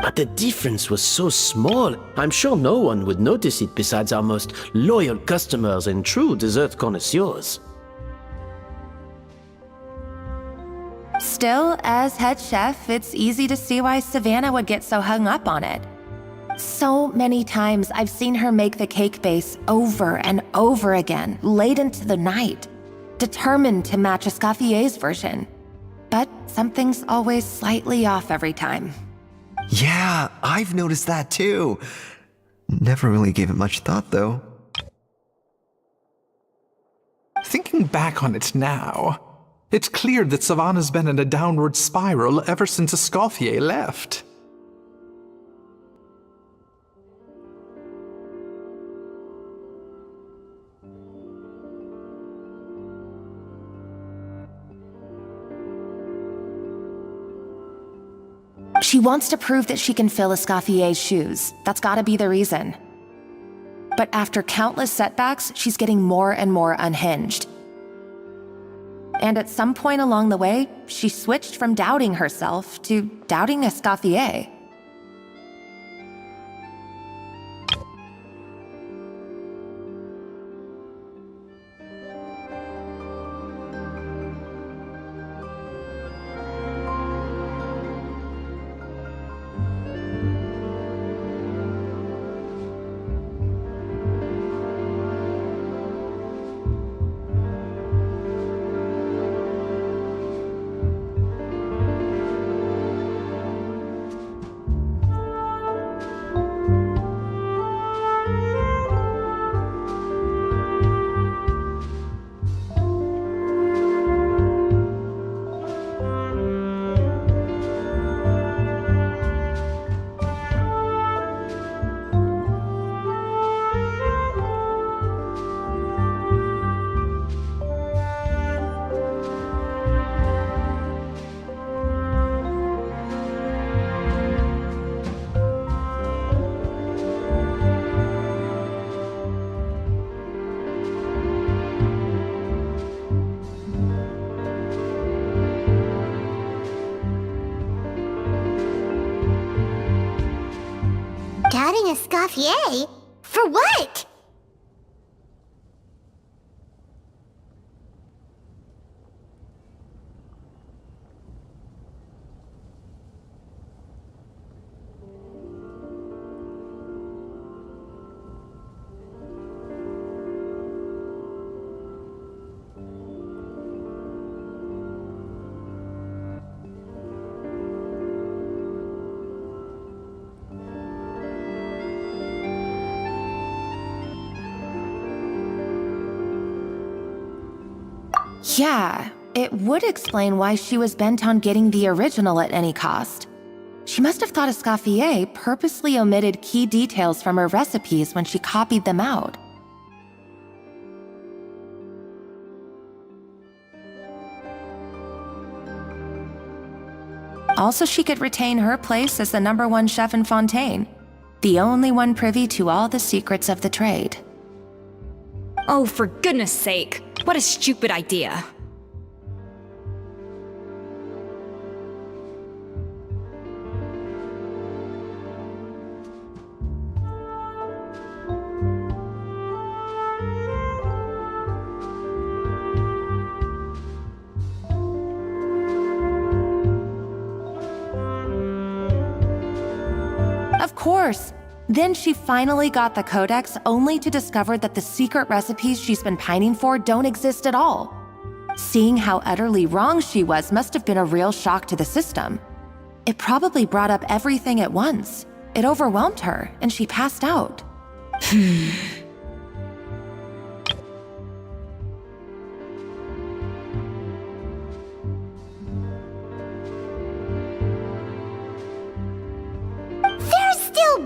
But the difference was so small, I'm sure no one would notice it besides our most loyal customers and true dessert connoisseurs. Still, as head chef, it's easy to see why Savannah would get so hung up on it. So many times I've seen her make the cake base over and over again, late into the night, determined to match Escoffier's version. But something's always slightly off every time. Yeah, I've noticed that too. Never really gave it much thought, though. Thinking back on it now, it's clear that Savannah's been in a downward spiral ever since Escoffier left. She wants to prove that she can fill Escoffier's shoes. That's gotta be the reason. But after countless setbacks, she's getting more and more unhinged. And at some point along the way, she switched from doubting herself to doubting Escoffier. Escoffier? For what? Yeah, it would explain why she was bent on getting the original at any cost. She must have thought Escoffier purposely omitted key details from her recipes when she copied them out. Also, she could retain her place as the #1 chef in Fontaine, the only one privy to all the secrets of the trade. Oh, for goodness sake, what a stupid idea. Of course! Then she finally got the codex only to discover that the secret recipes she's been pining for don't exist at all. Seeing how utterly wrong she was must have been a real shock to the system. It probably brought up everything at once. It overwhelmed her, and she passed out.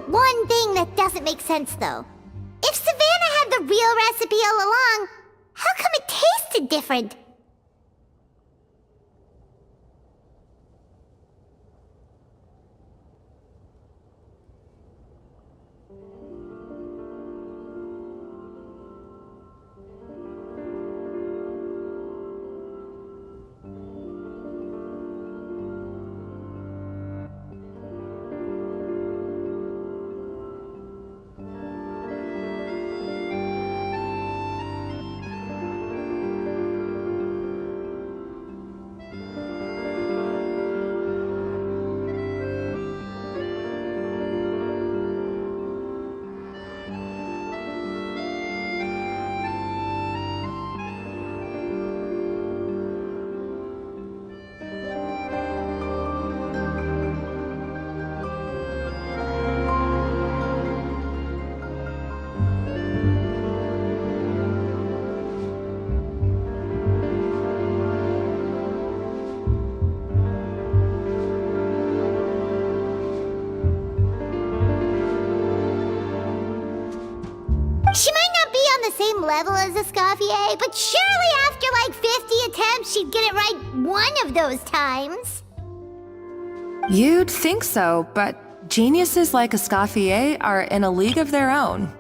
One thing that doesn't make sense, though. If Savannah had the real recipe all along, how come it tasted different? She might not be on the same level as Escoffier, but surely after like 50 attempts, she'd get it right one of those times. You'd think so, but geniuses like Escoffier are in a league of their own.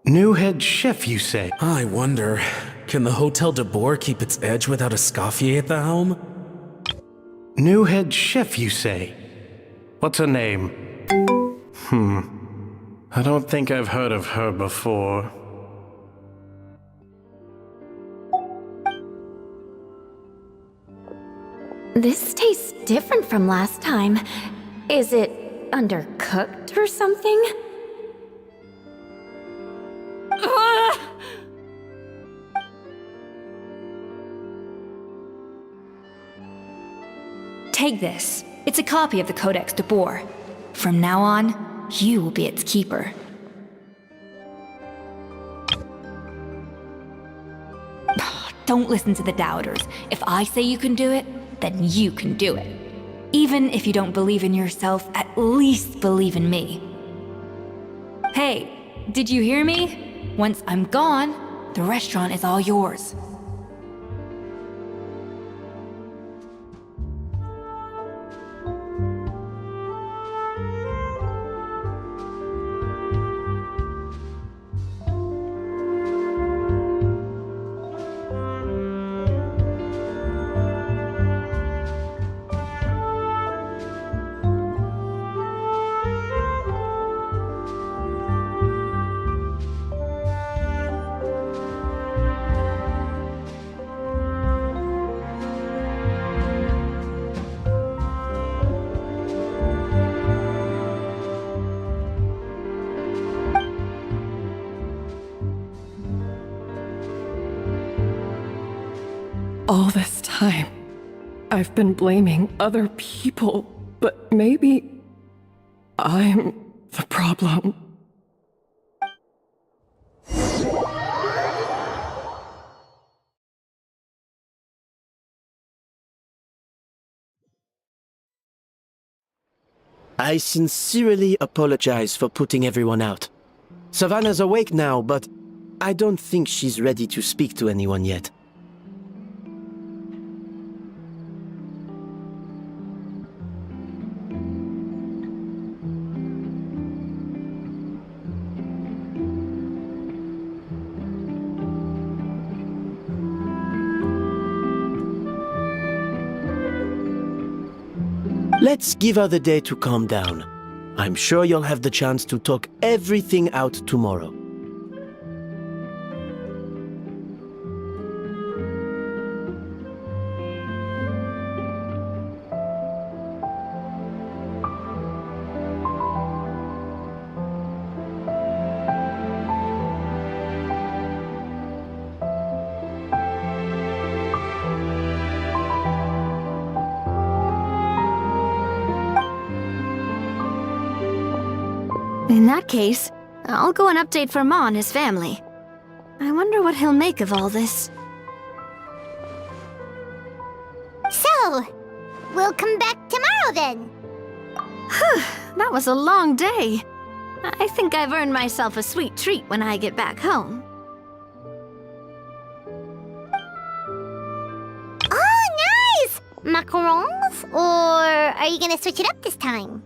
New head chef, you say? I wonder, can the Hotel de Boer keep its edge without Escoffier at the helm? New head chef, you say? What's her name? I don't think I've heard of her before. This tastes different from last time. Is it undercooked or something? Take this. It's a copy of the Codex de Boer. From now on, you will be its keeper. Don't listen to the doubters. If I say you can do it, then you can do it. Even if you don't believe in yourself, at least believe in me. Hey, did you hear me? Once I'm gone, the restaurant is all yours. All this time, I've been blaming other people, but maybe I'm the problem. I sincerely apologize for putting everyone out. Savannah's awake now, but I don't think she's ready to speak to anyone yet. Let's give her the day to calm down. I'm sure you'll have the chance to talk everything out tomorrow. In that case, I'll go and update for Ma and his family. I wonder what he'll make of all this. So, we'll come back tomorrow then. That was a long day. I think I've earned myself a sweet treat when I get back home. Oh, nice! Macarons? Or are you gonna switch it up this time?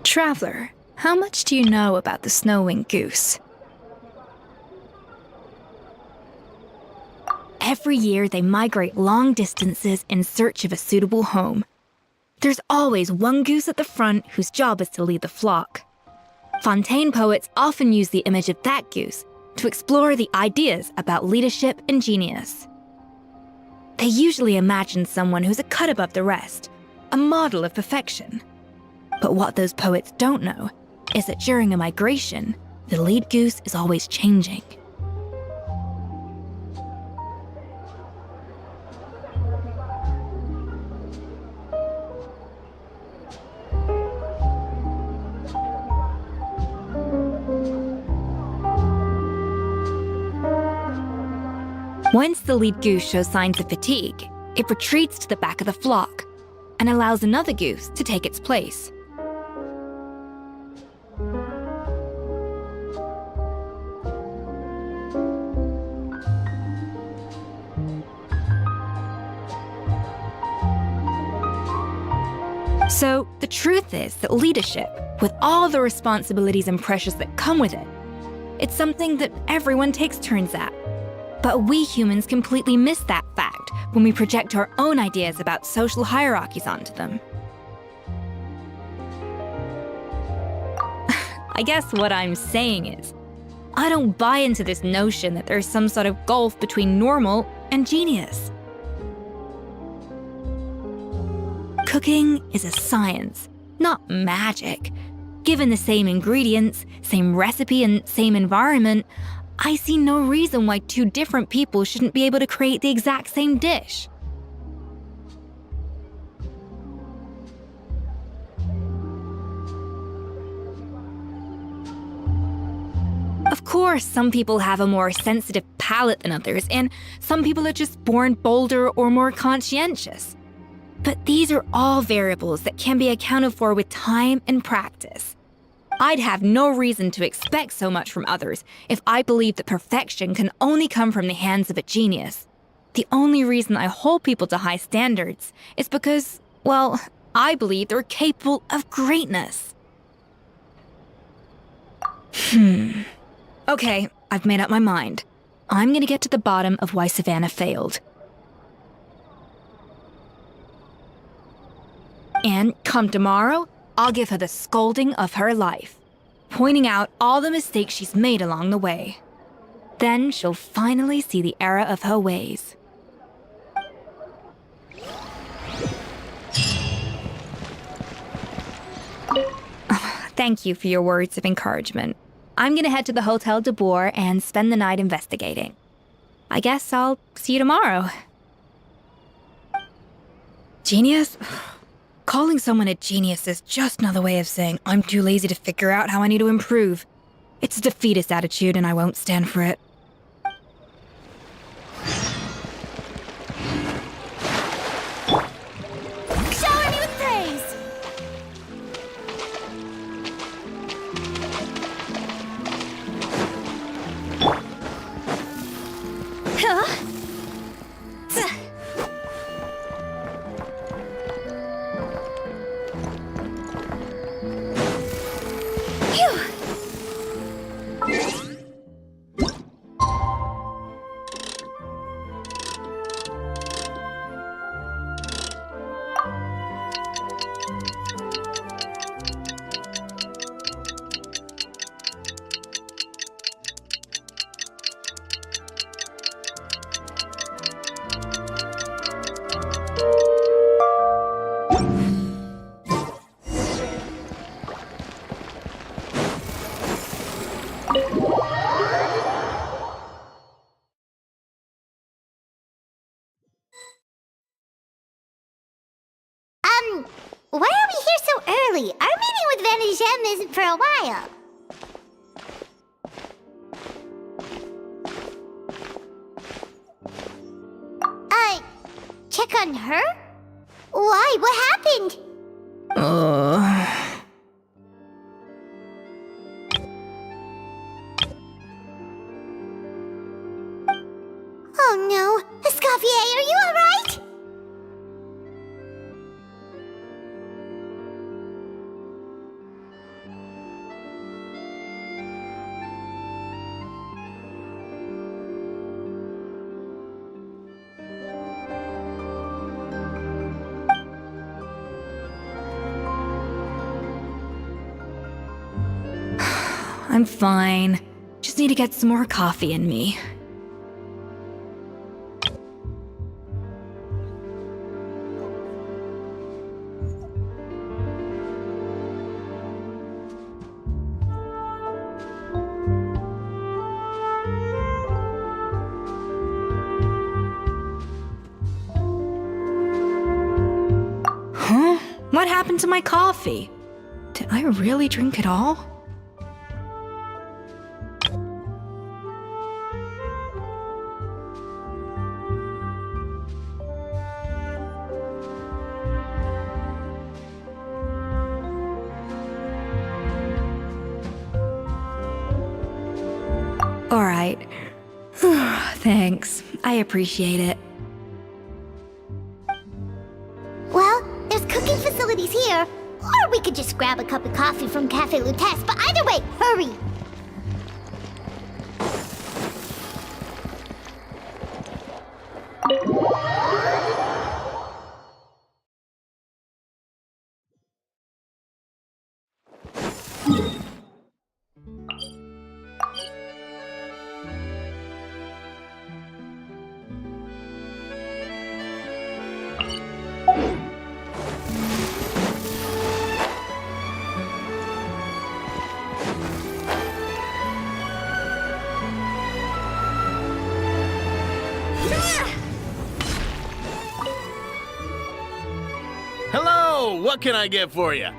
Traveler, how much do you know about the snow-winged goose? Every year they migrate long distances in search of a suitable home. There's always one goose at the front whose job is to lead the flock. Fontaine poets often use the image of that goose to explore the ideas about leadership and genius. They usually imagine someone who's a cut above the rest, a model of perfection. But what those poets don't know is that during a migration, the lead goose is always changing. Once the lead goose shows signs of fatigue, it retreats to the back of the flock and allows another goose to take its place. So the truth is that leadership, with all the responsibilities and pressures that come with it, it's something that everyone takes turns at. But we humans completely miss that fact when we project our own ideas about social hierarchies onto them. I guess what I'm saying is, I don't buy into this notion that there's some sort of gulf between normal and genius. Cooking is a science, not magic. Given the same ingredients, same recipe, and same environment, I see no reason why two different people shouldn't be able to create the exact same dish. Of course, some people have a more sensitive palate than others, and some people are just born bolder or more conscientious. But these are all variables that can be accounted for with time and practice. I'd have no reason to expect so much from others if I believed that perfection can only come from the hands of a genius. The only reason I hold people to high standards is because, well, I believe they're capable of greatness. Okay, I've made up my mind. I'm gonna get to the bottom of why Savannah failed. And come tomorrow, I'll give her the scolding of her life, pointing out all the mistakes she's made along the way. Then she'll finally see the error of her ways. Thank you for your words of encouragement. I'm gonna head to the Hotel de Boer and spend the night investigating. I guess I'll see you tomorrow. Genius? Calling someone a genius is just another way of saying I'm too lazy to figure out how I need to improve. It's a defeatist attitude and I won't stand for it. Shower me with praise! Huh? Why are we here so early? Our meeting with Vanagem isn't for a while. Check on her? Why? What happened? Oh no. Escoffier, are you alright? I'm fine. Just need to get some more coffee in me. Huh? What happened to my coffee? Did I really drink it all? All right. Thanks. I appreciate it. Well, there's cooking facilities here, could just grab a cup of coffee from Cafe Lutece, but either way, hurry! Hello! What can I get for you?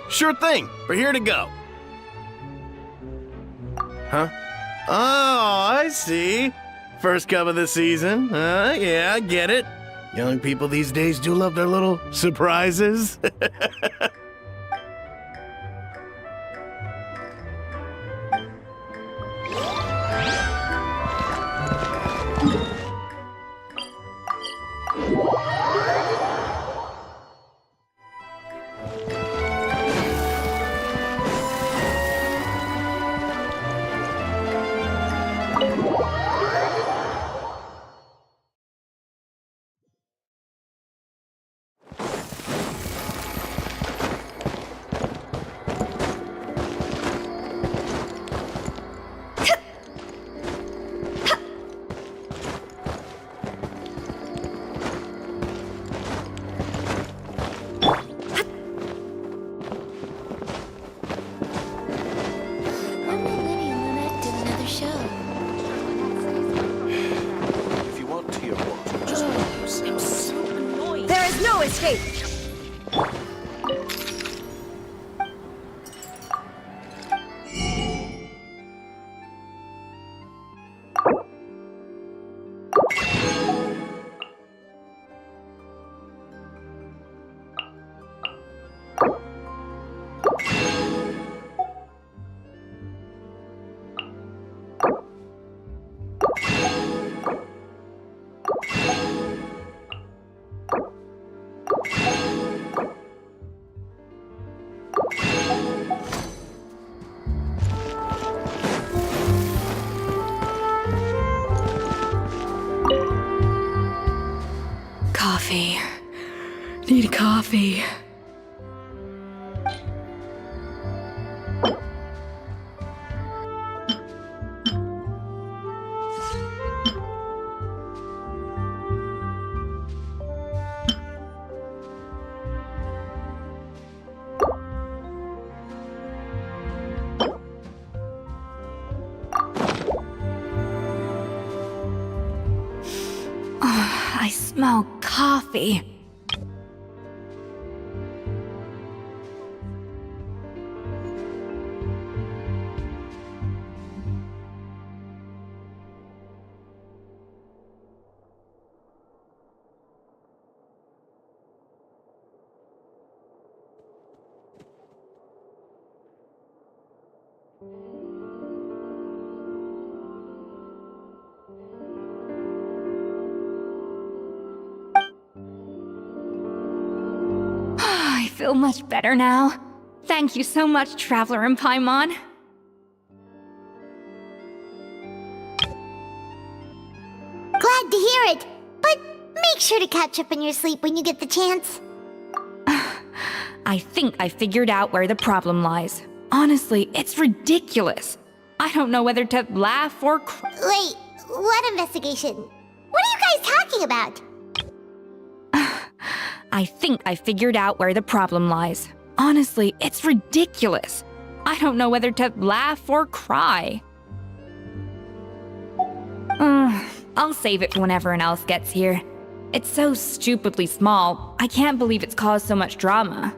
Sure thing. We're here to go. Huh? Oh, I see. First cup of the season. Yeah, I get it. Young people these days do love their little surprises. There is no escape! Coffee. Need coffee. I smell coffee. I feel much better now. Thank you so much, Traveler in Paimon. Glad to hear it, but make sure to catch up in your sleep when you get the chance. I think I figured out where the problem lies. Honestly, it's ridiculous. I don't know whether to laugh or cry. Wait, what investigation? What are you guys talking about? I think I figured out where the problem lies. Honestly, it's ridiculous. I don't know whether to laugh or cry. I'll save it for when everyone else gets here. It's so stupidly small, I can't believe it's caused so much drama.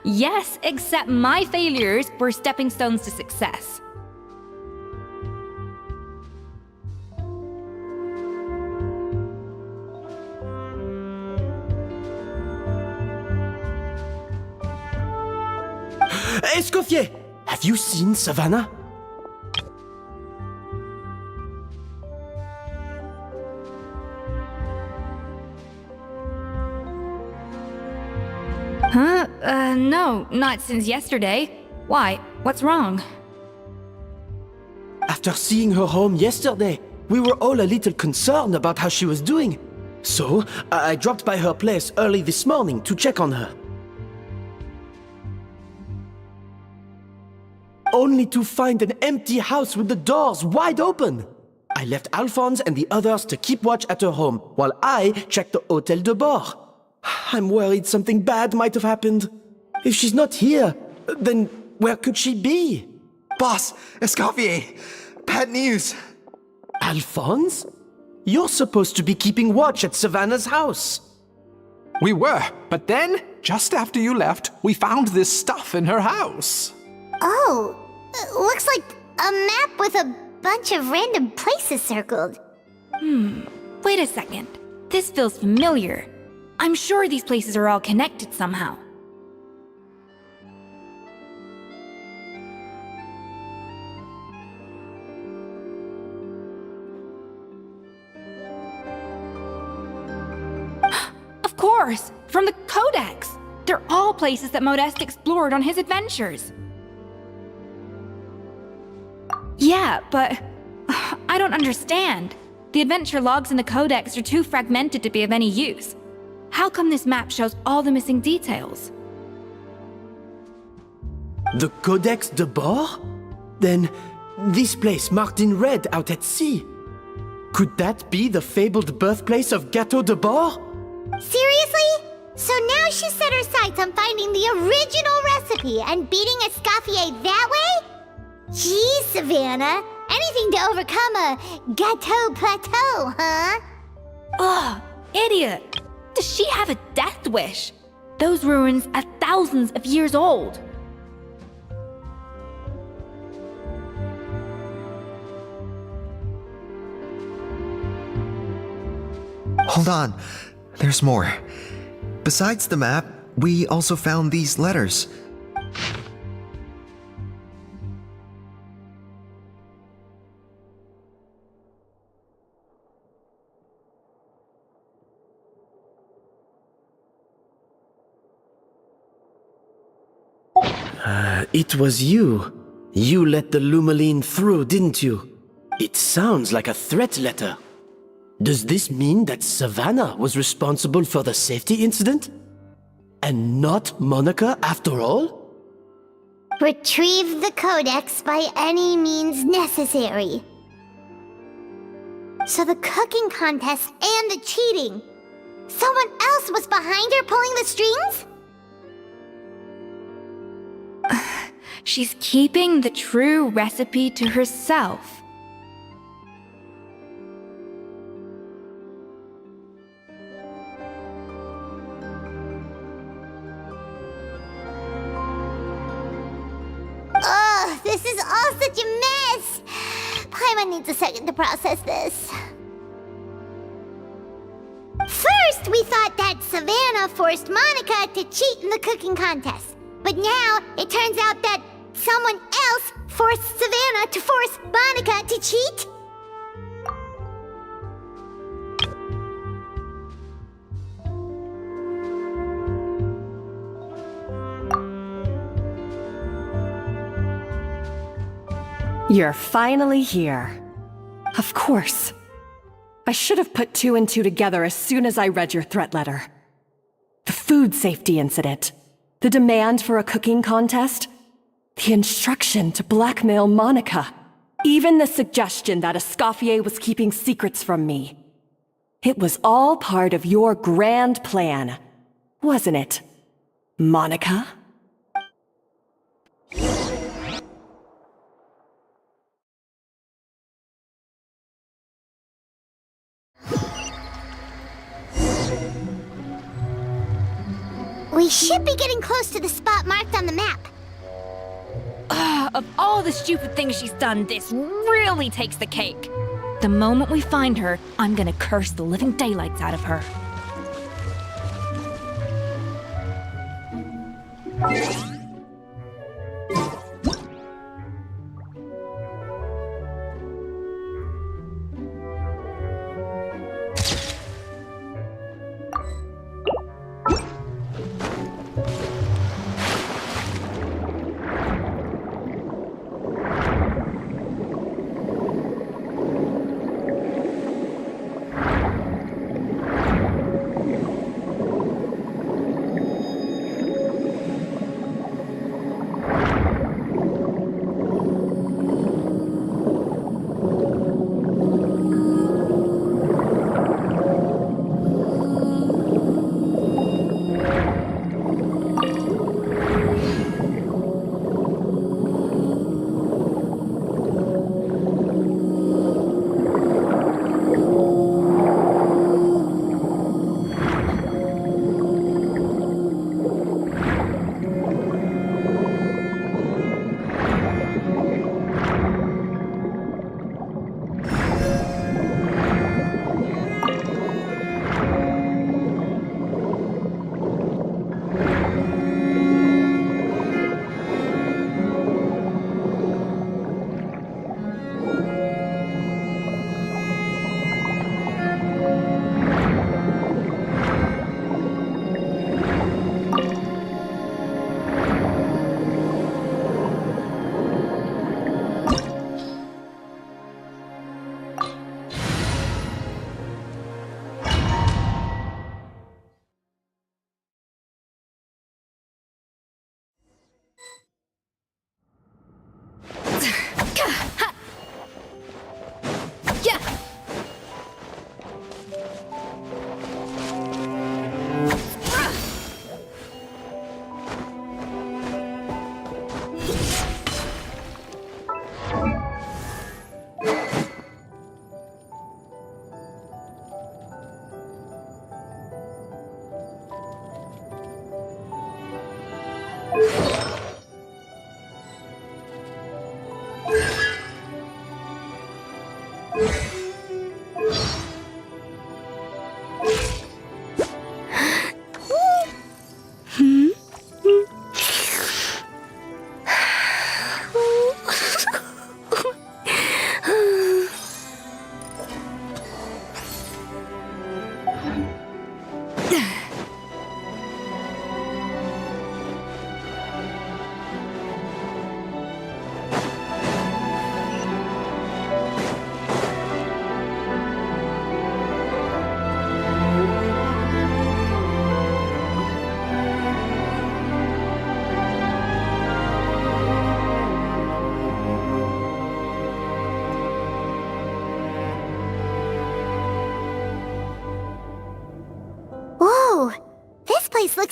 Yes, except my failures were stepping stones to success. Escoffier! Have you seen Savannah? No, not since yesterday. Why? What's wrong? After seeing her home yesterday, we were all a little concerned about how she was doing. So, I dropped by her place early this morning to check on her. Only to find an empty house with the doors wide open. I left Alphonse and the others to keep watch at her home, while I checked the Hôtel de Bord. I'm worried something bad might have happened. If she's not here, then where could she be? Boss, Escoffier, bad news. Alphonse? You're supposed to be keeping watch at Savannah's house. We were, but then, just after you left, we found this stuff in her house. Oh, looks like a map with a bunch of random places circled. Wait a second. This feels familiar. I'm sure these places are all connected somehow. Of course! From the Codex! They're all places that Modeste explored on his adventures. Yeah, but I don't understand. The adventure logs in the Codex are too fragmented to be of any use. How come this map shows all the missing details? The Codex de Bord? Then, this place marked in red out at sea. Could that be the fabled birthplace of Gâteau de Bord? Seriously? So now she set her sights on finding the original recipe and beating Escoffier that way? Geez, Savannah. Anything to overcome a gâteau plateau, huh? Ugh, idiot! Does she have a death wish? Those ruins are thousands of years old. Hold on, there's more. Besides the map, we also found these letters. It was you. You let the Lumaline through, didn't you? It sounds like a threat letter. Does this mean that Savannah was responsible for the safety incident? And not Monica after all? Retrieve the Codex by any means necessary. So the cooking contest and the cheating. Someone else was behind her pulling the strings? She's keeping the true recipe to herself. Ugh, this is all such a mess! Paimon needs a second to process this. First, we thought that Savannah forced Monica to cheat in the cooking contest. But now, it turns out that someone else forced Savannah to force Monica to cheat? You're finally here. Of course. I should have put two and two together as soon as I read your threat letter. The food safety incident. The demand for a cooking contest. The instruction to blackmail Monica. Even the suggestion that Escoffier was keeping secrets from me. It was all part of your grand plan, wasn't it, Monica? We should be getting close to the spot marked on the map. Of all the stupid things she's done, this really takes the cake. The moment we find her, I'm gonna curse the living daylights out of her.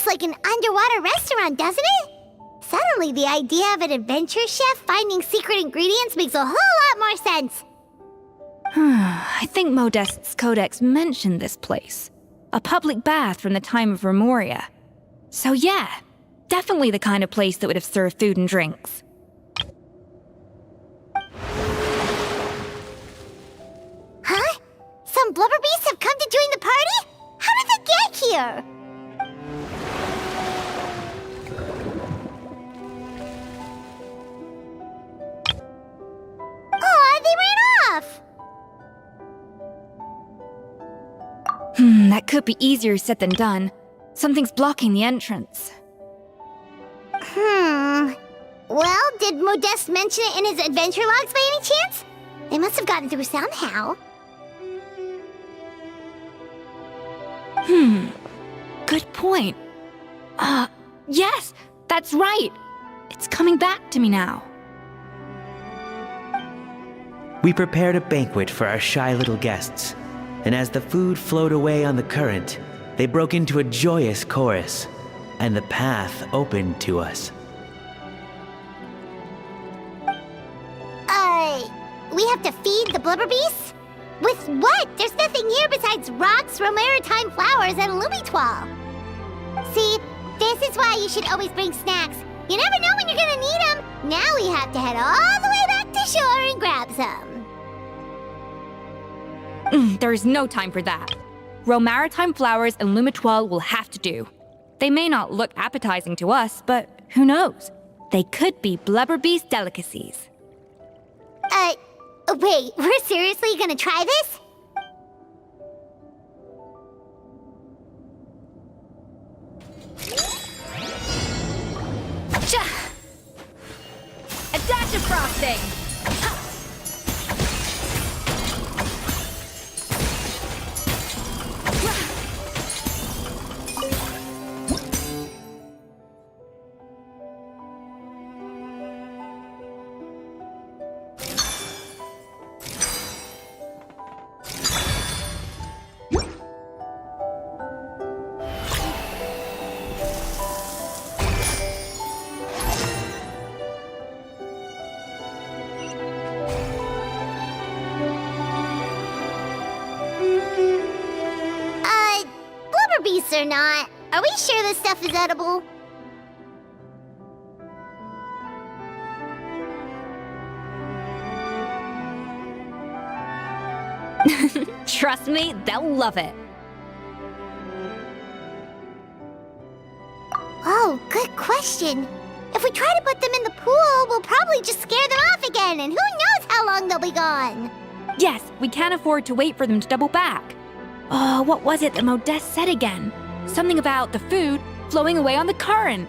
looks like an underwater restaurant, doesn't it? Suddenly, the idea of an adventure chef finding secret ingredients makes a whole lot more sense. I think Modest's codex mentioned this place. A public bath from the time of Remoria. So yeah, definitely the kind of place that would have served food and drinks. Huh? Some blubber beasts have come to join the party? How did they get here? Aw, they ran off! That could be easier said than done. Something's blocking the entrance. Well, did Modeste mention it in his adventure logs by any chance? They must have gotten through somehow. Good point. Yes, that's right. It's coming back to me now. We prepared a banquet for our shy little guests, and as the food flowed away on the current, they broke into a joyous chorus, and the path opened to us. We have to feed the blubber beasts? With what? There's nothing here besides rocks, romaritime flowers, and lumitoile. See, this is why you should always bring snacks. You never know when you're gonna need them. Now we have to head all the way back to shore and grab some. There's no time for that. Romaritime flowers and lumitoile will have to do. They may not look appetizing to us, but who knows? They could be blubber beast delicacies. Wait, we're seriously gonna try this? A dash of frosting! Blubber beasts or not, are we sure this stuff is edible? Trust me, they'll love it. Oh, good question. If we try to put them in the pool, we'll probably just scare them off again, and who knows how long they'll be gone. Yes, we can't afford to wait for them to double back. Oh, what was it that Modeste said again? Something about the food flowing away on the current.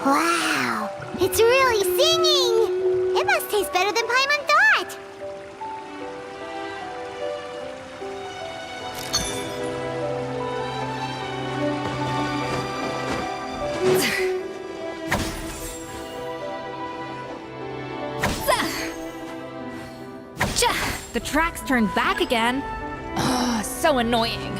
Wow, it's really singing! It must taste better than Paimon thought! The tracks turned back again. Oh, so annoying.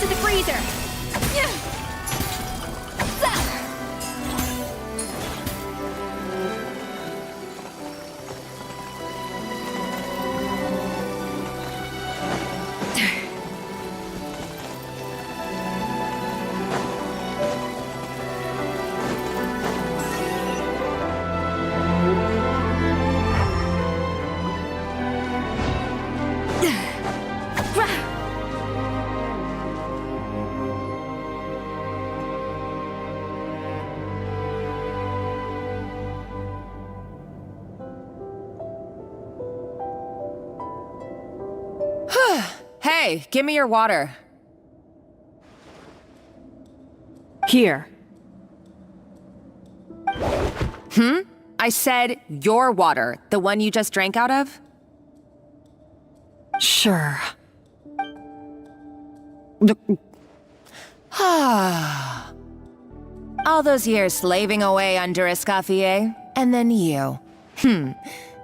to the freezer! Hey, give me your water. Here. I said your water, the one you just drank out of? Sure. All those years slaving away under Escoffier, and then you.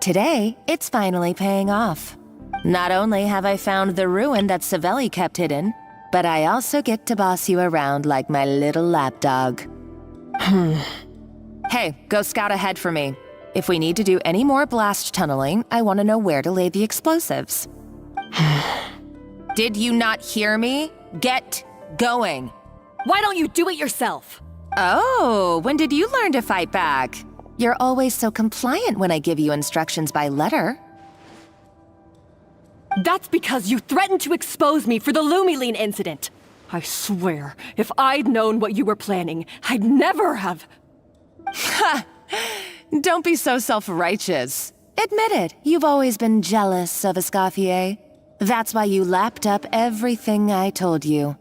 Today, it's finally paying off. Not only have I found the ruin that Savelli kept hidden, but I also get to boss you around like my little lapdog. Hey, go scout ahead for me. If we need to do any more blast tunneling, I want to know where to lay the explosives. Did you not hear me? Get going. Why don't you do it yourself? Oh, when did you learn to fight back? You're always so compliant when I give you instructions by letter. That's because you threatened to expose me for the Lumiline incident. I swear, if I'd known what you were planning, I'd never have... Ha! Don't be so self-righteous. Admit it, you've always been jealous of Escoffier. That's why you lapped up everything I told you.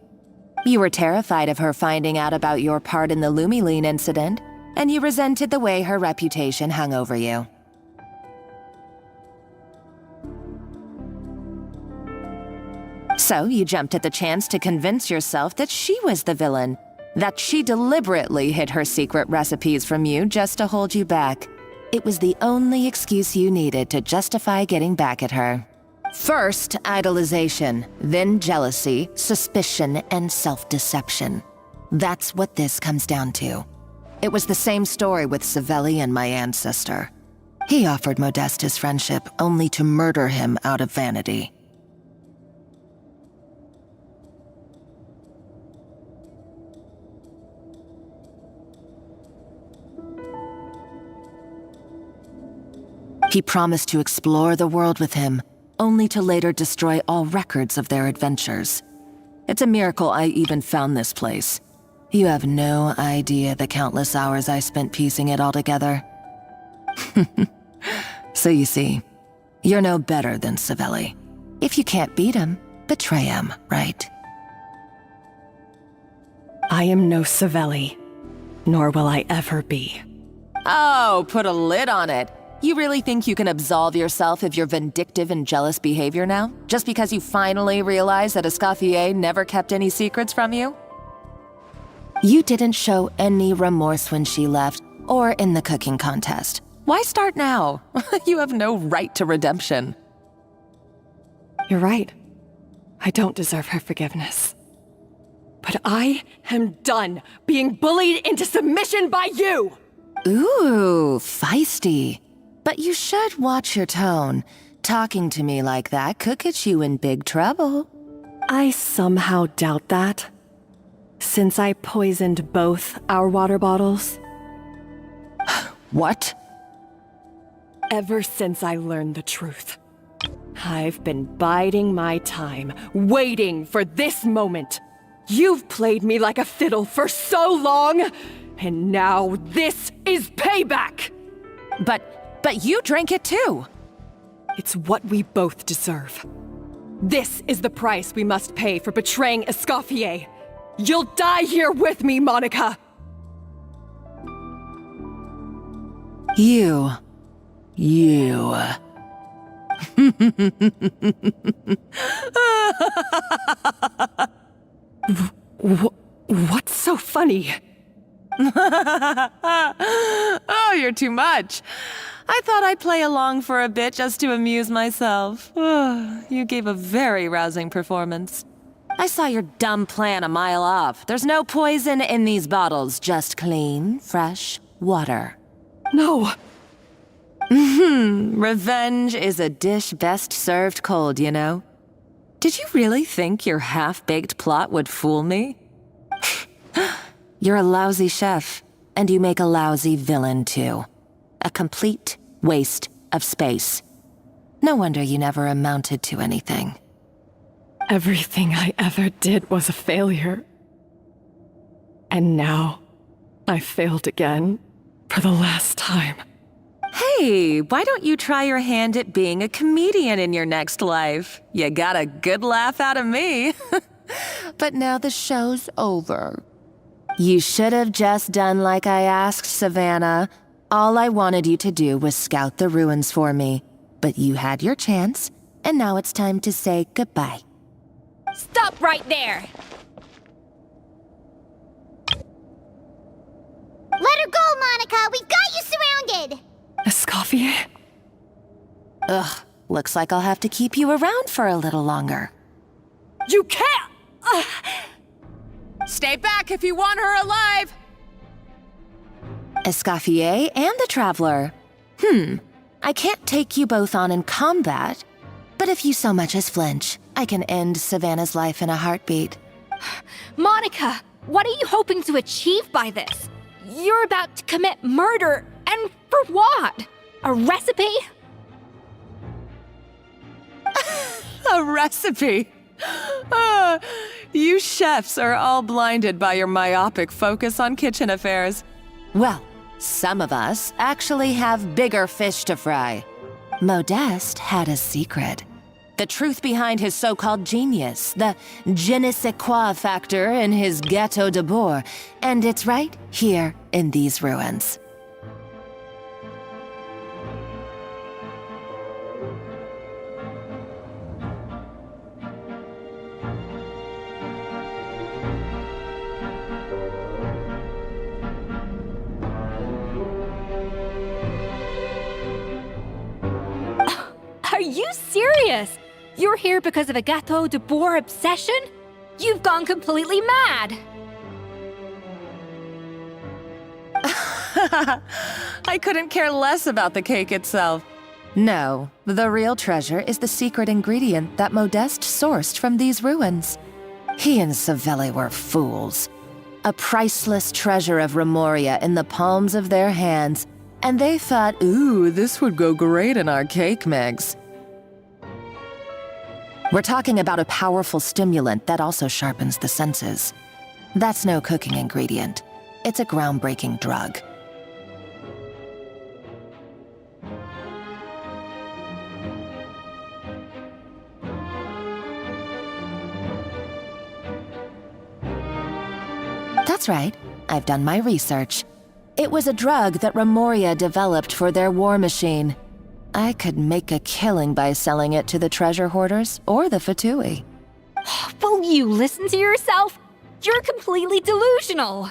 You were terrified of her finding out about your part in the Lumiline incident, and you resented the way her reputation hung over you. So you jumped at the chance to convince yourself that she was the villain, that she deliberately hid her secret recipes from you just to hold you back. It was the only excuse you needed to justify getting back at her. First, idolization, then jealousy, suspicion, and self-deception. That's what this comes down to. It was the same story with Savelli and my ancestor. He offered Modeste his friendship only to murder him out of vanity. He promised to explore the world with him, only to later destroy all records of their adventures. It's a miracle I even found this place. You have no idea the countless hours I spent piecing it all together. So you see, you're no better than Savelli. If you can't beat him, betray him, right? I am no Savelli, nor will I ever be. Oh, put a lid on it. You really think you can absolve yourself of your vindictive and jealous behavior now? Just because you finally realized that Escoffier never kept any secrets from you? You didn't show any remorse when she left, or in the cooking contest. Why start now? You have no right to redemption. You're right. I don't deserve her forgiveness. But I am done being bullied into submission by you! Ooh, feisty. But you should watch your tone. Talking to me like that could get you in big trouble. I somehow doubt that. Since I poisoned both our water bottles. What? Ever since I learned the truth, I've been biding my time, waiting for this moment. You've played me like a fiddle for so long, and now this is payback! But you drank it too! It's what we both deserve. This is the price we must pay for betraying Escoffier. You'll die here with me, Monica! You. What's so funny? Oh, you're too much. I thought I'd play along for a bit just to amuse myself. You gave a very rousing performance. I saw your dumb plan a mile off. There's no poison in these bottles, just clean, fresh water. No. Revenge is a dish best served cold, you know? Did you really think your half-baked plot would fool me? You're a lousy chef, and you make a lousy villain, too. A complete waste of space. No wonder you never amounted to anything. Everything I ever did was a failure. And now, I failed again, for the last time. Hey, why don't you try your hand at being a comedian in your next life? You got a good laugh out of me. But now the show's over. You should have just done like I asked, Savannah. All I wanted you to do was scout the ruins for me. But you had your chance, and now it's time to say goodbye. Stop right there! Let her go, Monica! We've got you surrounded! Escoffier? Ugh, looks like I'll have to keep you around for a little longer. You can't! Stay back if you want her alive! Escoffier and the Traveler. I can't take you both on in combat, but if you so much as flinch, I can end Savannah's life in a heartbeat. Monica, what are you hoping to achieve by this? You're about to commit murder, and for what? A recipe? A recipe? You chefs are all blinded by your myopic focus on kitchen affairs. Well, some of us actually have bigger fish to fry. Modeste had a secret. The truth behind his so-called genius, the je ne sais quoi factor in his Gâteau de Bourg, and it's right here in these ruins. Are you serious? You're here because of a Gâteau de Bourg obsession? You've gone completely mad! I couldn't care less about the cake itself. No, the real treasure is the secret ingredient that Modeste sourced from these ruins. He and Savelli were fools. A priceless treasure of Remoria in the palms of their hands, and they thought, ooh, this would go great in our cake mix. We're talking about a powerful stimulant that also sharpens the senses. That's no cooking ingredient. It's a groundbreaking drug. That's right. I've done my research. It was a drug that Remoria developed for their war machine. I could make a killing by selling it to the treasure hoarders or the Fatui. Will you listen to yourself? You're completely delusional!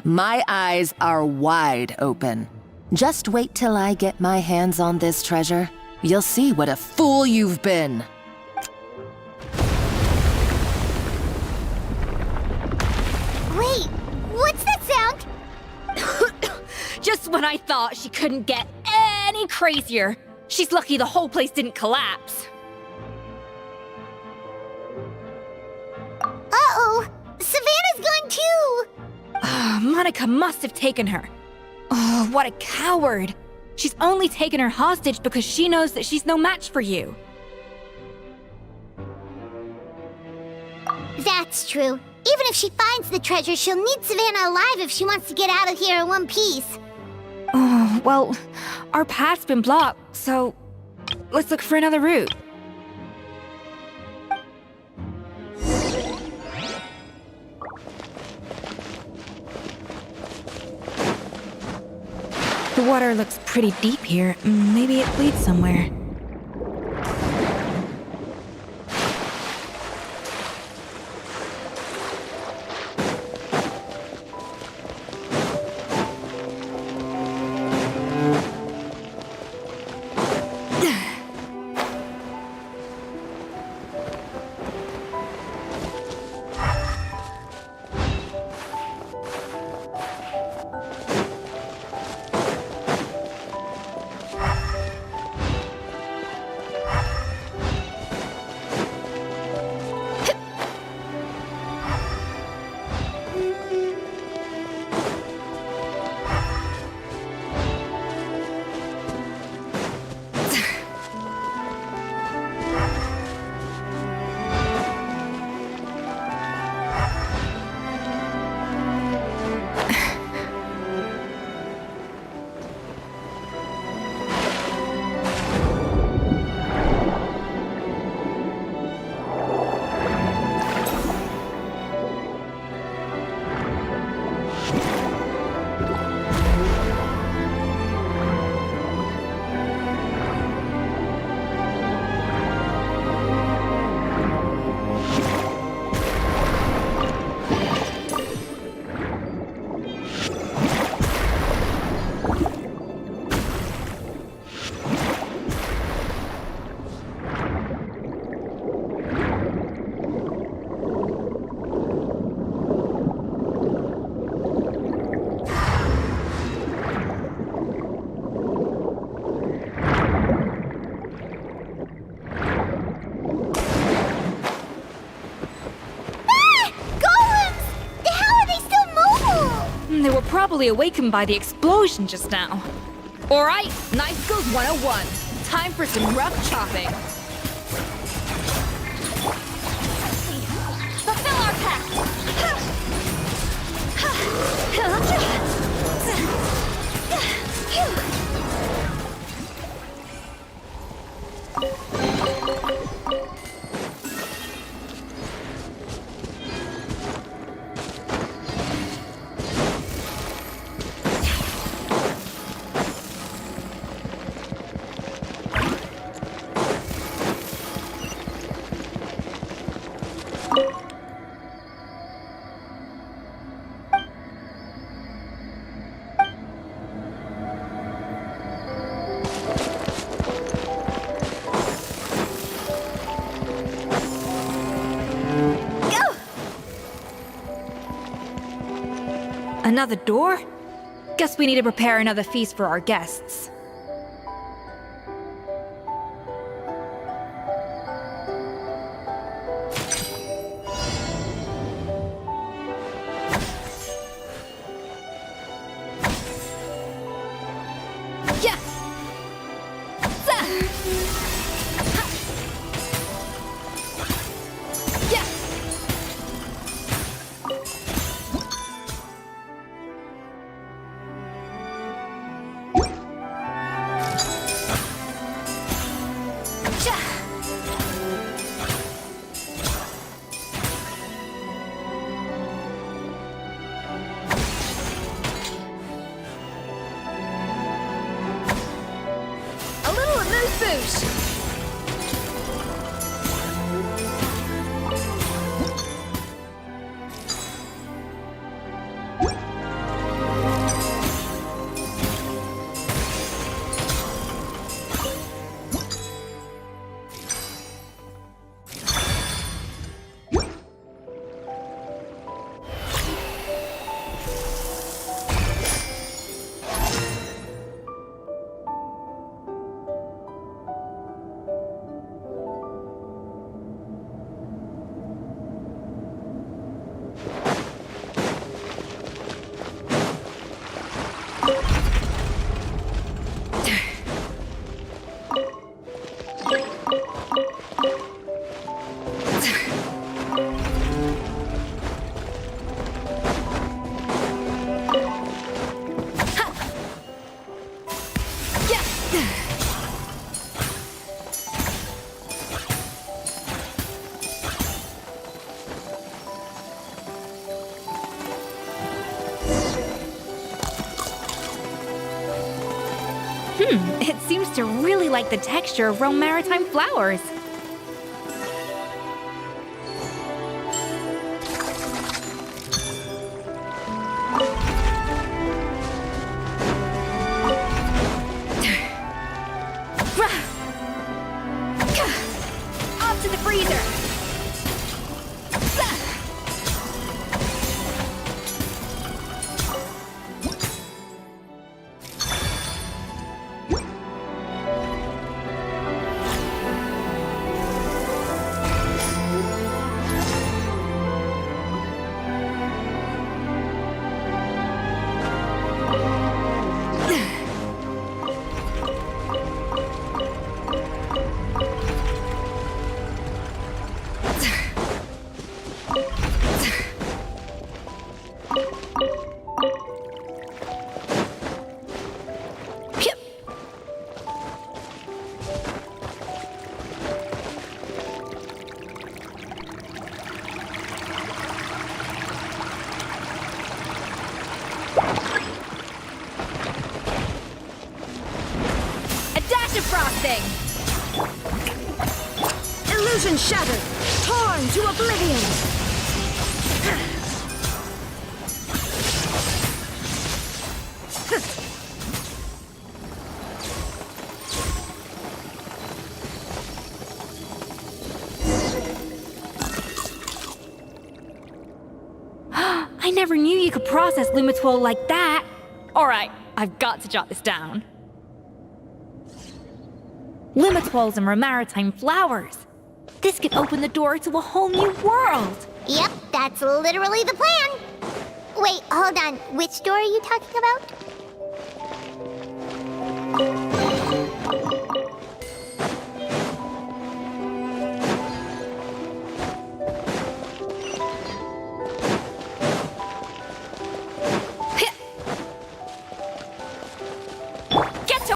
My eyes are wide open. Just wait till I get my hands on this treasure. You'll see what a fool you've been. Wait, what's that sound? Just when I thought she couldn't get any crazier. She's lucky the whole place didn't collapse. Uh-oh! Savannah's gone too! Monica must have taken her. Oh, what a coward. She's only taken her hostage because she knows that she's no match for you. That's true. Even if she finds the treasure, she'll need Savannah alive if she wants to get out of here in one piece. Oh, well, our path's been blocked, so let's look for another route. The water looks pretty deep here. Maybe it leads somewhere. probably awakened by the explosion just now. Alright, Knife Skills 101. Time for some rough chopping. Fulfill our pact! Another door? Guess we need to prepare another feast for our guests. Yeah. Yeah. A little amuse-bouche. It seems to really like the texture of Rome Maritime flowers. Up to the freezer! Frosting! Illusion shattered! Torn to oblivion! I never knew you could process Lumitwol like that. Alright, I've got to jot this down. Lumitwols and Maritime flowers. This could open the door to a whole new world. Yep, that's literally the plan. Wait, hold on. Which door are you talking about?